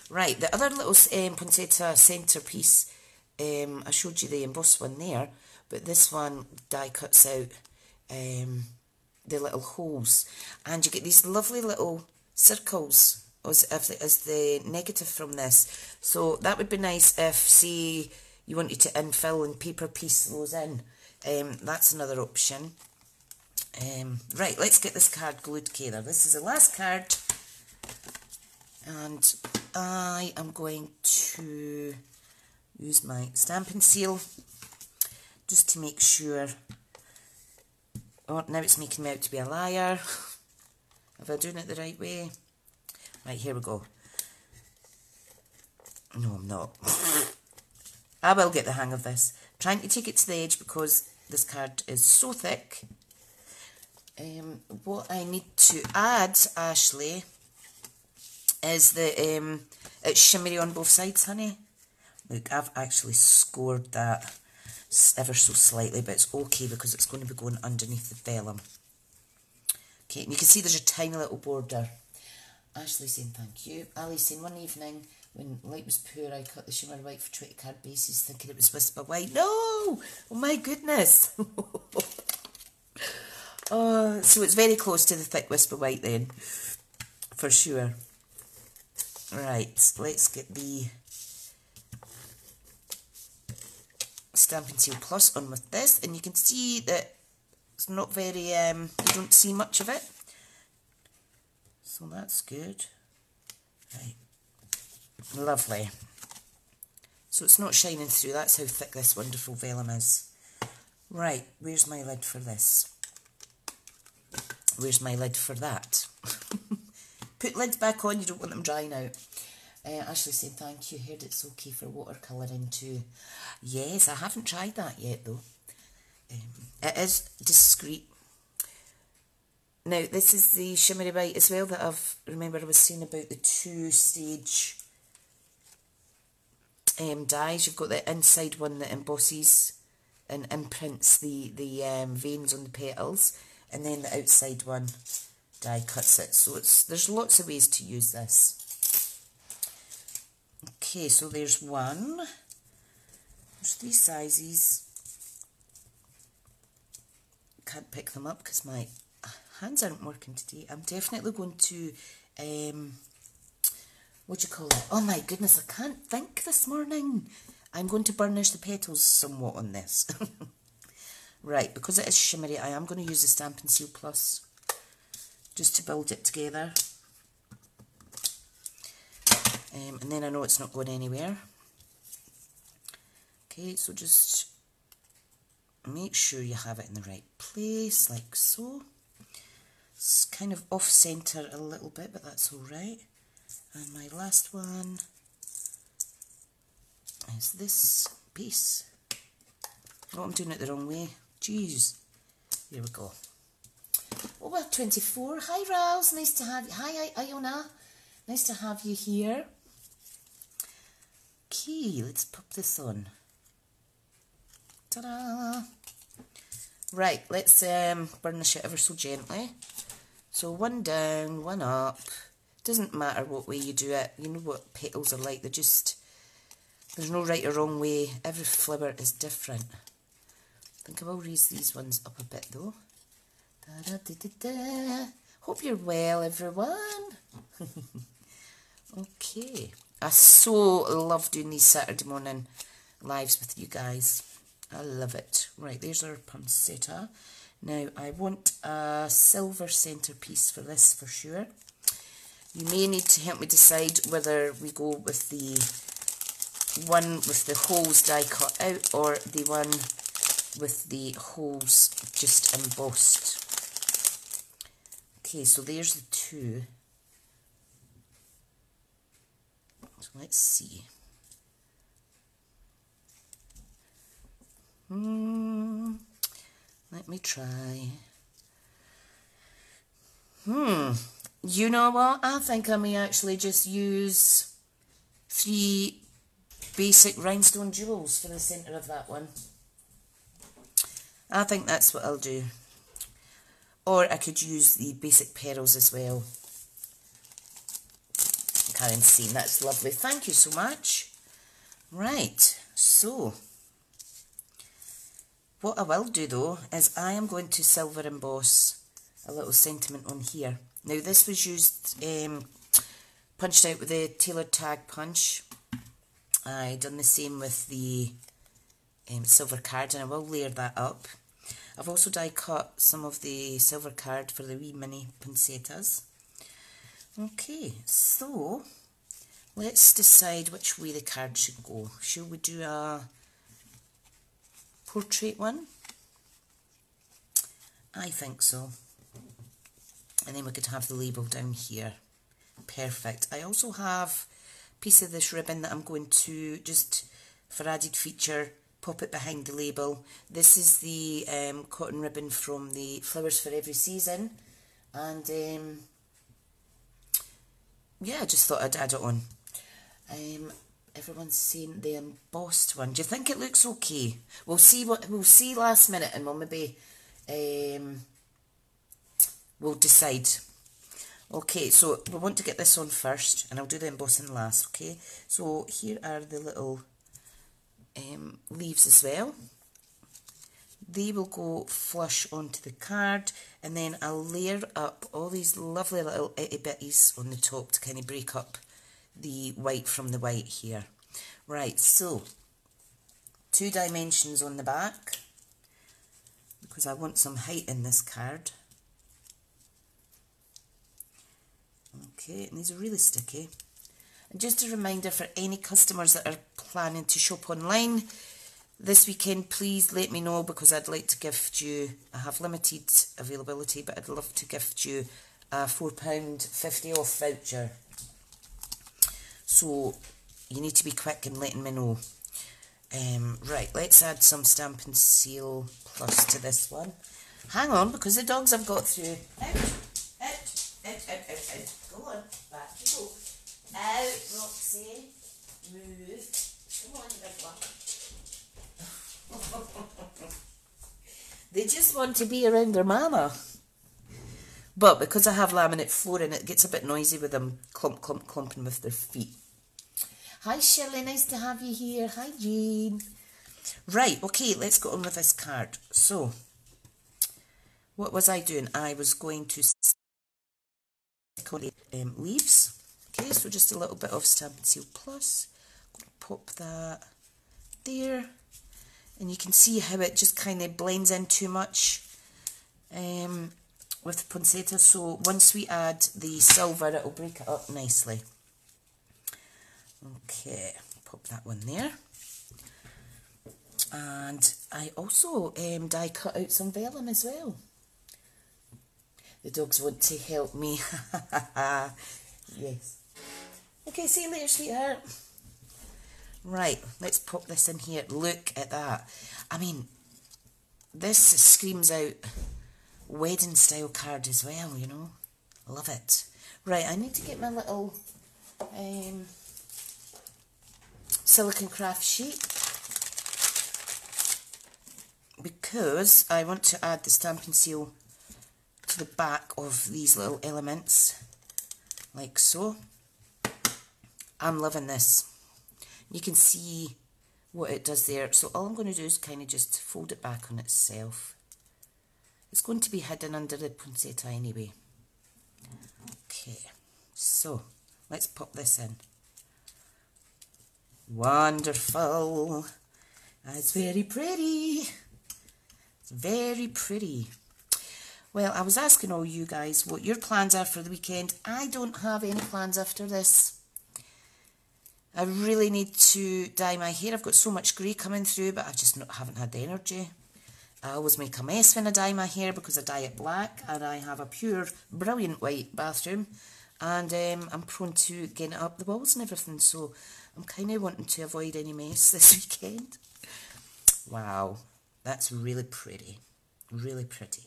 Right, the other little Poinsettia centrepiece, I showed you the embossed one there, but this one die cuts out the little holes, and you get these lovely little circles as the negative from this. So that would be nice if, say, you wanted to infill and paper piece those in. That's another option. Right, let's get this card glued together. This is the last card, and I am going to use my Stampin' Seal just to make sure. Oh, now it's making me out to be a liar. Am I doing it the right way? Right, here we go. No, I'm not. I will get the hang of this. I'm trying to take it to the edge because this card is so thick. What I need to add, Ashley, is that it's shimmery on both sides, honey. Look, I've actually scored that ever so slightly, but it's okay because it's going to be going underneath the vellum. Okay, and you can see there's a tiny little border. Ashley saying thank you. Ali saying, one evening when light was poor, I cut the shimmer white for 20 card bases thinking it was whisper white. No! Oh my goodness! Oh, so it's very close to the thick whisper white then, for sure. Right, let's get the Stampin' Seal Plus on with this, and you can see that it's not very, you don't see much of it. So that's good. Right. Lovely. So it's not shining through, that's how thick this wonderful vellum is. Right, where's my lid for this? Where's my lid for that? Put lids back on, you don't want them drying out. Ashley saying thank you, heard it's okay for watercolouring too. Yes, I haven't tried that yet though. It is discreet. Now this is the shimmery white as well that remember I was saying about the 2-stage dies. You've got the inside one that embosses and imprints the veins on the petals, and then the outside one die cuts it. So there's lots of ways to use this. Okay, so there's one. There's 3 sizes. Can't pick them up because my hands aren't working today. I'm definitely going to, what do you call it? Oh my goodness, I can't think this morning. I'm going to burnish the petals somewhat on this. Right, because it is shimmery, I am going to use the Stampin' Seal Plus just to build it together. And then I know it's not going anywhere. Okay, so just make sure you have it in the right place, like so. It's kind of off-centre a little bit, but that's alright. And my last one is this piece. Oh, I'm doing it the wrong way. Jeez. Here we go. Oh, we're 24. Hi, Rouse. Nice to have you. Hi, Iona. Nice to have you here. Okay, let's pop this on. Ta-da! Right, let's burnish it ever so gently. So one down, one up. Doesn't matter what way you do it. You know what petals are like. There's no right or wrong way. Every flower is different. I think I will raise these ones up a bit though. Da-da-da-da-da. Hope you're well, everyone. Okay. I so love doing these Saturday morning lives with you guys. I love it. Right, there's our Poinsettia. Now, I want a silver centrepiece for this for sure. You may need to help me decide whether we go with the one with the holes die cut out or the one with the holes just embossed. Okay, so there's the 2. So let's see. Let me try. You know what? I think I may actually just use 3 basic rhinestone jewels for the centre of that one. I think that's what I'll do. Or I could use the basic pearls as well. Karen's saying that's lovely. Thank you so much. Right, so what I will do though is I am going to silver emboss a little sentiment on here. Now this was used, punched out with the tailored tag punch. I done the same with the silver card, and I will layer that up. I've also die cut some of the silver card for the wee mini poinsettias. Okay, so let's decide which way the card should go. Should we do a portrait one? I think so. And then we could have the label down here. Perfect. I also have a piece of this ribbon that I'm going to, just for added feature, pop it behind the label. This is the cotton ribbon from the Flowers for Every Season. And yeah, I just thought I'd add it on. Everyone's saying the embossed one. Do you think it looks okay? We'll see last minute, and we'll maybe we'll decide. Okay, so we want to get this on first, and I'll do the embossing last. Okay, so here are the little leaves as well. They will go flush onto the card, and then I'll layer up all these lovely little itty bitties on the top to kind of break up the white from the white here. Right, so 2 dimensions on the back, because I want some height in this card. Okay, and these are really sticky. And just a reminder for any customers that are planning to shop online this weekend, please let me know, because I'd like to gift you, I have limited availability, but I'd love to gift you a £4.50 off voucher. So you need to be quick in letting me know. Right, let's add some Stampin' Seal Plus to this one. Hang on, because the dogs have got through. Out. Go on, back you go. Out, Roxy. Move. Come on, you big one. They just want to be around their mama. But because I have laminate flooring, it gets a bit noisy with them clumping with their feet. Hi Shirley, nice to have you here. Hi Jane. Right, okay, let's go on with this card. So, what was I doing? I was going to stick on the leaves. Okay, so just a little bit of Stampin' Seal Plus. I'm going to pop that there. And you can see how it just kind of blends in too much with the poinsettia. So once we add the silver, it'll break it up nicely. Okay, pop that one there. And I also die cut out some vellum as well. The dogs want to help me. Yes. Okay, see you later, sweetheart. Right, let's pop this in here. Look at that. I mean, this screams out wedding style card as well, you know. Love it. Right, I need to get my little silicone craft sheet, because I want to add the Stampin' Seal to the back of these little elements, like so. I'm loving this. You can see what it does there. So all I'm going to do is kind of just fold it back on itself. It's going to be hidden under the poinsettia anyway. Okay, so let's pop this in. Wonderful. It's very pretty. It's very pretty. Well, I was asking all you guys what your plans are for the weekend. I don't have any plans after this. I really need to dye my hair. I've got so much grey coming through, but I just haven't had the energy. I always make a mess when I dye my hair because I dye it black, and I have a pure, brilliant white bathroom, and I'm prone to getting it up the walls and everything, so I'm kind of wanting to avoid any mess this weekend. Wow, that's really pretty. Really pretty.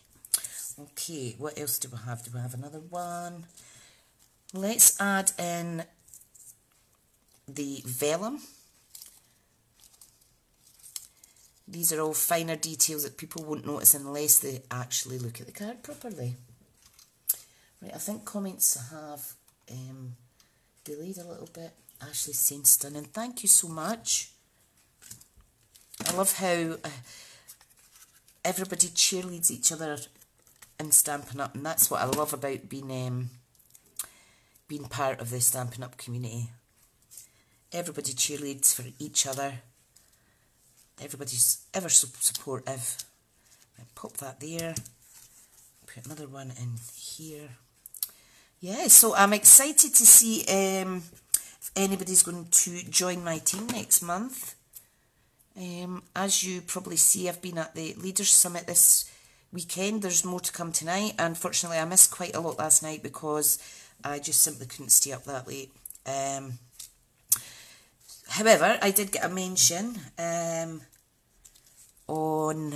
Okay, what else do we have? Do we have another one? Let's add in the vellum. These are all finer details that people won't notice unless they actually look at the card properly. Right, I think comments have delayed a little bit. Ashley's saying stunning. Thank you so much. I love how everybody cheerleads each other in Stampin' Up, and that's what I love about being part of the Stampin' Up community. Everybody cheerleads for each other. Everybody's ever so supportive. I pop that there. Put another one in here. Yeah, so I'm excited to see if anybody's going to join my team next month. As you probably see, I've been at the Leaders Summit this weekend. There's more to come tonight. Unfortunately, I missed quite a lot last night because I just simply couldn't stay up that late. However, I did get a mention on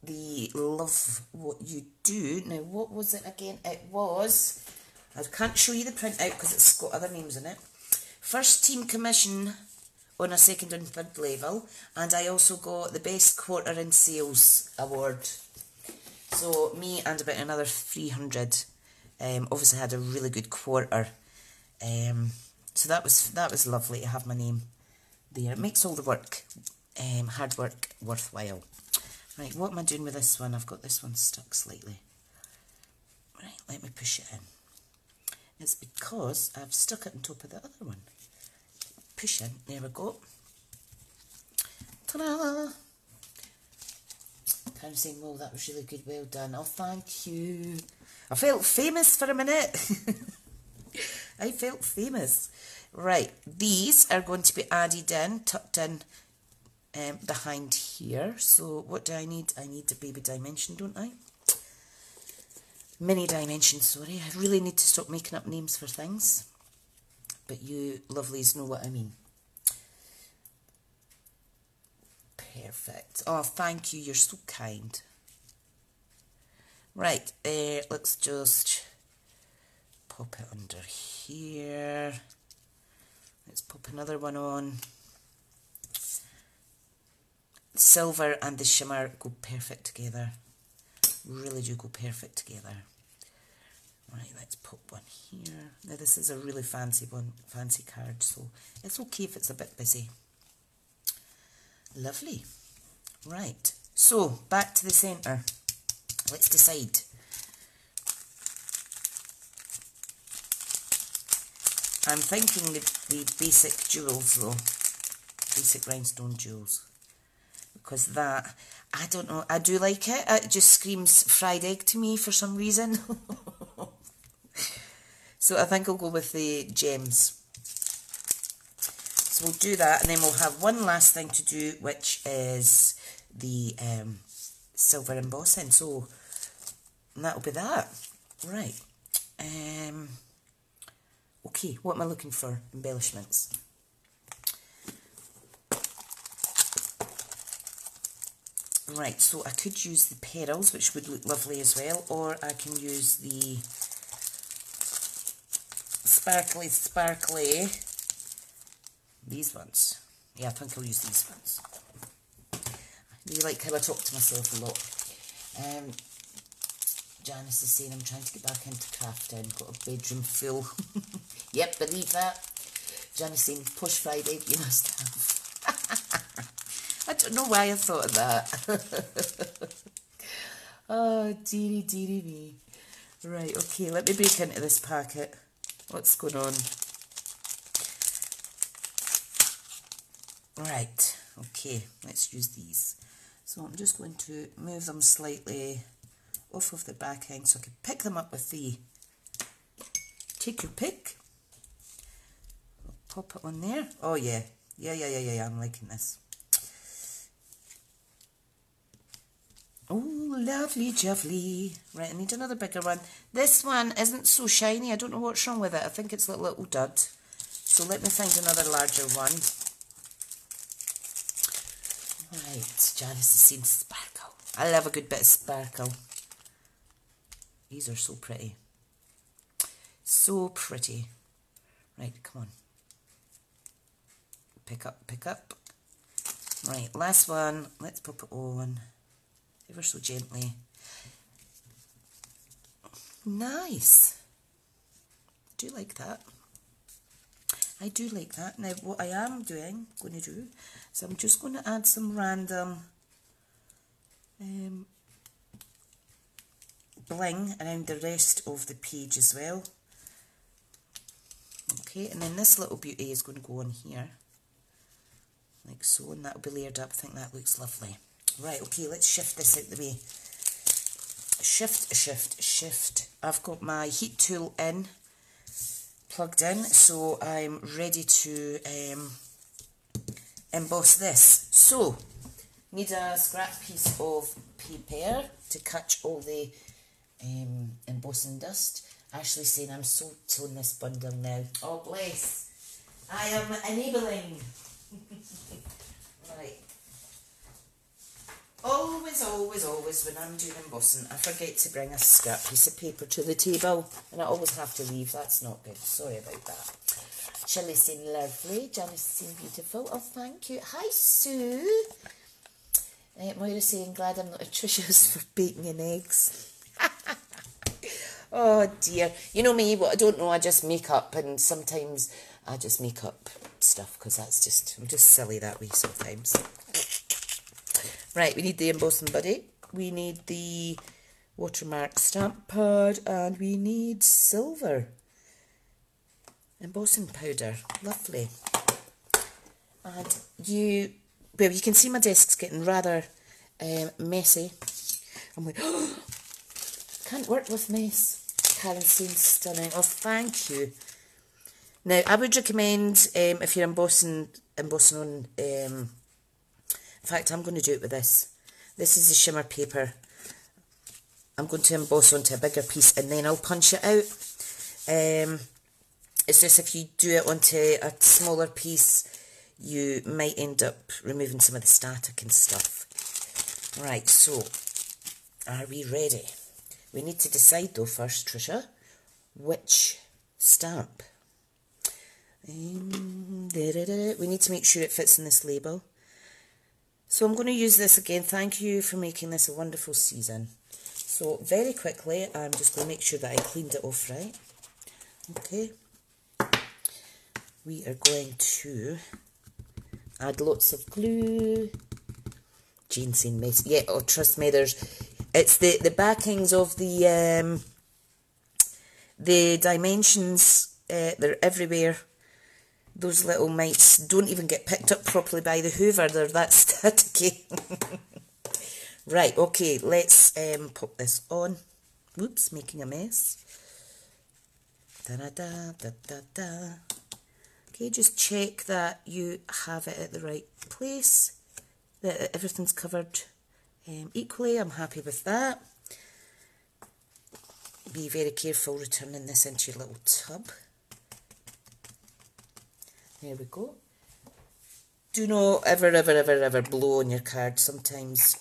the Love What You Do. Now, what was it again? It was I can't show you the printout because it's got other names in it. First team commission on a second and third level, and I also got the best quarter in sales award. So me and about another 300 obviously had a really good quarter. So that was lovely to have my name there. It makes all the work, hard work, worthwhile. Right, what am I doing with this one? I've got this one stuck slightly. Right, let me push it in. It's because I've stuck it on top of the other one. Push in, there we go. Ta-da! Kind of saying, well, that was really good, well done. Oh, thank you. I felt famous for a minute. I felt famous. Right, these are going to be added in, tucked in behind here. So what do I need? I need a baby dimension, don't I? Mini dimension, sorry. I really need to stop making up names for things. But you lovelies know what I mean. Perfect. Oh, thank you. You're so kind. Right, let's just pop it under here. Let's pop another one on. Silver and the shimmer go perfect together. Really do go perfect together. Right, let's pop one here. Now this is a really fancy one, fancy card, so it's okay if it's a bit busy. Lovely. Right, so back to the centre. Let's decide. I'm thinking the basic jewels though, basic rhinestone jewels, because that, I don't know, I do like it. It just screams fried egg to me for some reason. So I think I'll go with the gems. So we'll do that, and then we'll have one last thing to do, which is the silver embossing. So that'll be that. Right. Okay, what am I looking for? Embellishments. Right, so I could use the petals, which would look lovely as well, or I can use the sparkly, these ones. Yeah, I think I'll use these ones. I really like how I talk to myself a lot. Janice is saying I'm trying to get back into crafting, got a bedroom full. Yep, believe that. Janice saying, push Friday, you must have. I don't know why I thought of that. Oh, dearie, dearie me. Right, okay, let me break into this packet. What's going on? Right, okay, let's use these. So I'm just going to move them slightly off of the backing so I can pick them up with the take your pick. I'll pop it on there. Oh yeah, yeah, I'm liking this. Oh, lovely jubbly. Right, I need another bigger one. This one isn't so shiny. I don't know what's wrong with it. I think it's a little dud. So let me find another larger one. Right, Janice is saying sparkle. I love a good bit of sparkle. These are so pretty. So pretty. Right, come on. Pick up, pick up. Right, last one. Let's pop it on. Ever so gently. Nice. I do like that. I do like that. Now, what I am going to do, is I'm just going to add some random bling around the rest of the page as well. Okay, and then this little beauty is going to go on here, like so, and that'll be layered up. I think that looks lovely. Right, okay, let's shift this out the way. Shift. I've got my heat tool in, plugged in, so I'm ready to emboss this. So, need a scrap piece of paper to catch all the embossing dust. Ashley's saying I'm so tilling this bundle now. Oh, bless. I am enabling. Right. Always always, when I'm doing embossing, I forget to bring a scrap piece of paper to the table, and I always have to leave. That's not good. Sorry about that. Shelley's saying lovely. Janice's saying beautiful. Oh, thank you. Hi, Sue. Moira's saying glad I'm not a Tricia's for baking and eggs. Oh, dear. You know me, what I don't know, I just make up, and sometimes I just make up stuff, because I'm just silly that way sometimes. Right, we need the embossing buddy, we need the watermark stamp pad, and we need silver embossing powder. Lovely. And you can see my desk's getting rather messy. I'm like, oh, can't work with mess. Karen's saying stunning. Oh, thank you. Now, I would recommend, if you're embossing on, in fact, I'm going to do it with this. This is the shimmer paper. I'm going to emboss onto a bigger piece, and then I'll punch it out. It's just if you do it onto a smaller piece, you might end up removing some of the static and stuff. Right, so, are we ready? We need to decide, though, first, Tricia, which stamp. We need to make sure it fits in this label. So I'm going to use this again. Thank you for making this a wonderful season. So very quickly, I'm just going to make sure that I cleaned it off right. Okay. We are going to add lots of glue. Jane's saying mess. Yeah, oh, trust me, it's the backings of the dimensions. They're everywhere. Those little mites don't even get picked up properly by the hoover. They're that staticky. Right, okay, let's pop this on. Whoops, making a mess. Da-da-da-da-da-da. Okay, just check that you have it at the right place, that everything's covered equally. I'm happy with that. Be very careful returning this into your little tub. There we go. Do not ever blow on your card. Sometimes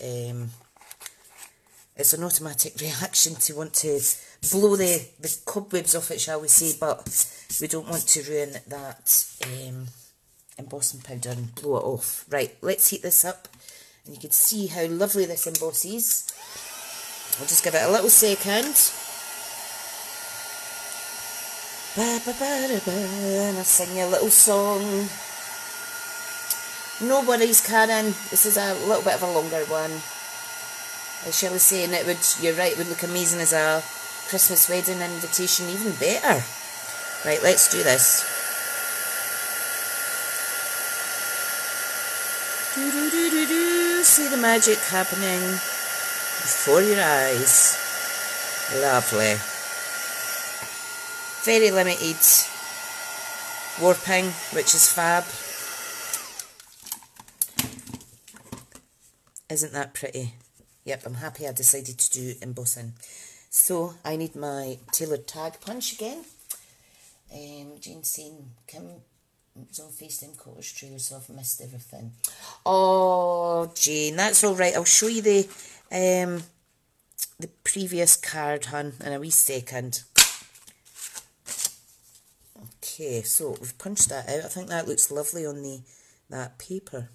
it's an automatic reaction to want to blow the cobwebs off it, shall we say, but we don't want to ruin that embossing powder and blow it off. Right, let's heat this up, and you can see how lovely this embosses. I'll just give it a little second. And I'll sing you a little song. No worries, Karen. This is a little bit of a longer one. As Shelley's saying, you're right, it would look amazing as a Christmas wedding invitation, even better. Right, let's do this. See the magic happening before your eyes. Lovely. Very limited warping, which is fab. Isn't that pretty? Yep, I'm happy I decided to do embossing. So, I need my tailored tag punch again. Jane's saying, Kim was on FaceTime cottage trailer, so I've missed everything. Oh, Jane, that's alright. I'll show you the previous card, hun, in a wee second. Okay, so we've punched that out. I think that looks lovely on that paper.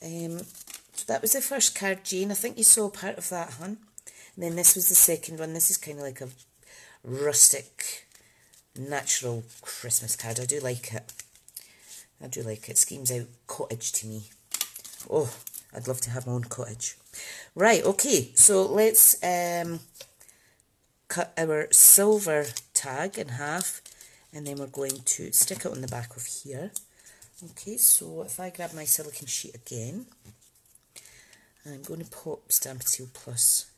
So that was the first card, Jane. I think you saw part of that, hun. And then this was the second one. This is kind of like a rustic, natural Christmas card. I do like it. I do like it. Screams out cottage to me. Oh, I'd love to have my own cottage. Right, okay. So let's cut our silver tag in half. And then we're going to stick it on the back of here. Okay, so if I grab my silicone sheet again, I'm going to pop Stampin' Seal Plus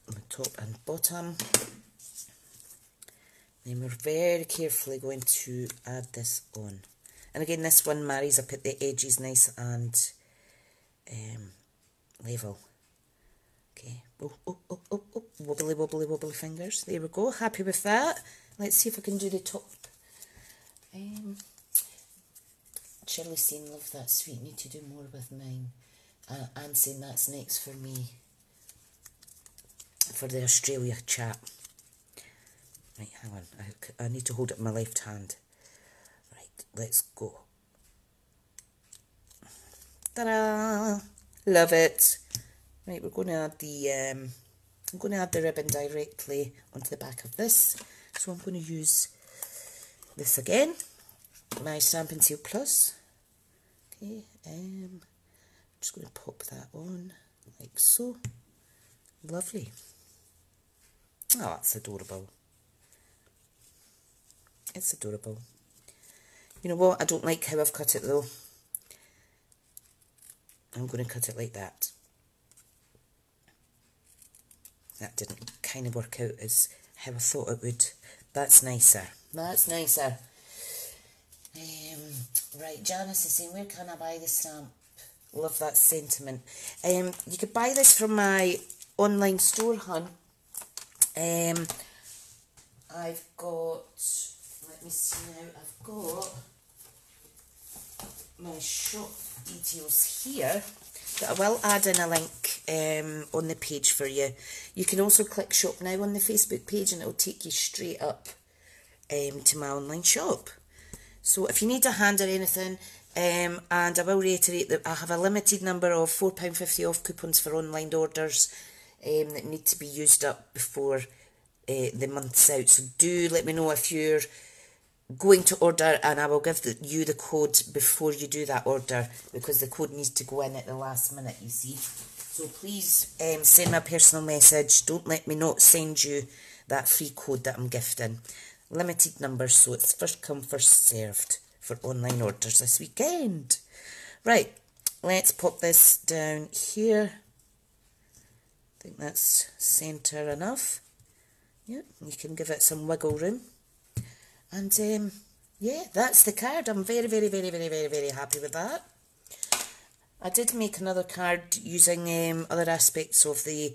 on the top and bottom. Then we're very carefully going to add this on. And again, this one marries up at the edges nice and level. Okay, wobbly, wobbly, wobbly fingers. There we go, happy with that. Let's see if I can do the top. Shirley's saying, love that sweet, need to do more with mine. and saying that's next for me, for the Australia chat. Right, hang on, I need to hold it in my left hand. Right, let's go. Ta-da! Love it. Right, we're going to add the I'm going to add the ribbon directly onto the back of this. So I'm going to use this again, my Stampin' Seal Plus. Okay, I'm just going to pop that on like so. Lovely. Oh, that's adorable. It's adorable. You know what? I don't like how I've cut it though. I'm going to cut it like that. That didn't kind of work out as how I thought it would. That's nicer. That's nicer. Right, Janice is saying, where can I buy the stamp? Love that sentiment. You could buy this from my online store, hun. I've got, let me see now, I've got my shop details here, but I will add in a link on the page for you. You can also click shop now on the Facebook page and it will take you straight up to my online shop. So if you need a hand or anything, and I will reiterate that I have a limited number of £4.50 off coupons for online orders that need to be used up before the month's out. So do let me know if you're going to order, and I will give you the code before you do that order, because the code needs to go in at the last minute, you see. So please send me a personal message. Don't let me not send you that free code that I'm gifting. Limited numbers, so it's first come, first served for online orders this weekend. Right, let's pop this down here. I think that's centre enough. Yeah, you can give it some wiggle room. And yeah, that's the card. I'm very, very, very, very, very, very happy with that. I did make another card using other aspects of the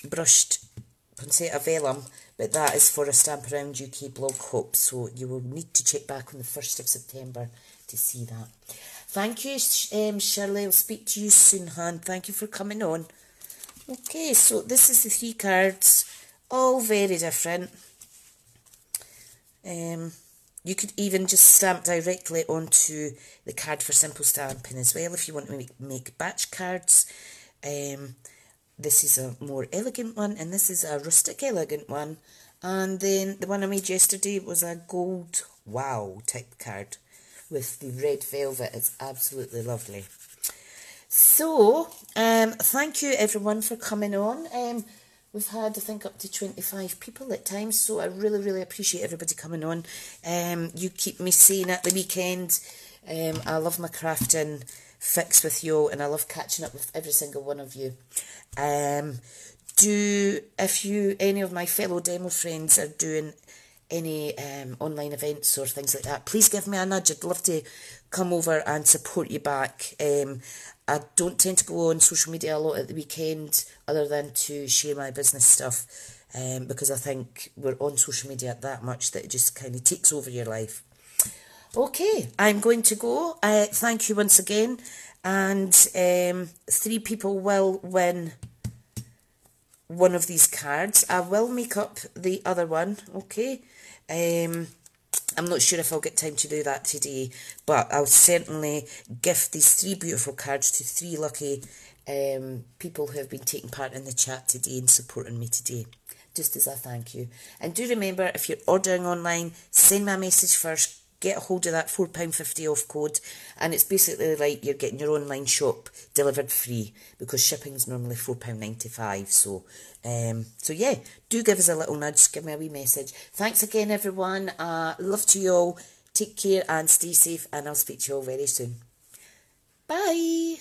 brushed Poinsettia vellum, but that is for a Stamp Around UK blog hop, so you will need to check back on the 1st of September to see that. Thank you, Shirley. I'll speak to you soon, hon. Thank you for coming on. Okay, so this is the 3 cards, all very different. You could even just stamp directly onto the card for simple stamping as well if you want to make batch cards. This is a more elegant one, and this is a rustic elegant one. And then the one I made yesterday was a gold wow type card with the red velvet. It's absolutely lovely. So, thank you everyone for coming on. We've had, I think, up to 25 people at times, so I really, really appreciate everybody coming on. You keep me sane at the weekend. I love my crafting fix with you all, and I love catching up with every single one of you. If any of my fellow demo friends are doing any online events or things like that, please give me a nudge. I'd love to come over and support you back. I don't tend to go on social media a lot at the weekend other than to share my business stuff, because I think we're on social media that much that it just kind of takes over your life. Okay, I'm going to go. Thank you once again, and 3 people will win one of these cards. I will make up the other one, okay? I'm not sure if I'll get time to do that today, but I'll certainly gift these 3 beautiful cards to 3 lucky people who have been taking part in the chat today and supporting me today, just as a thank you. And do remember, if you're ordering online, send me a message first, get a hold of that £4.50 off code, and it's basically like you're getting your online shop delivered free, because shipping's normally £4.95. So yeah, do give us a little nudge, give me a wee message. Thanks again, everyone. Love to you all. Take care and stay safe, and I'll speak to you all very soon. Bye.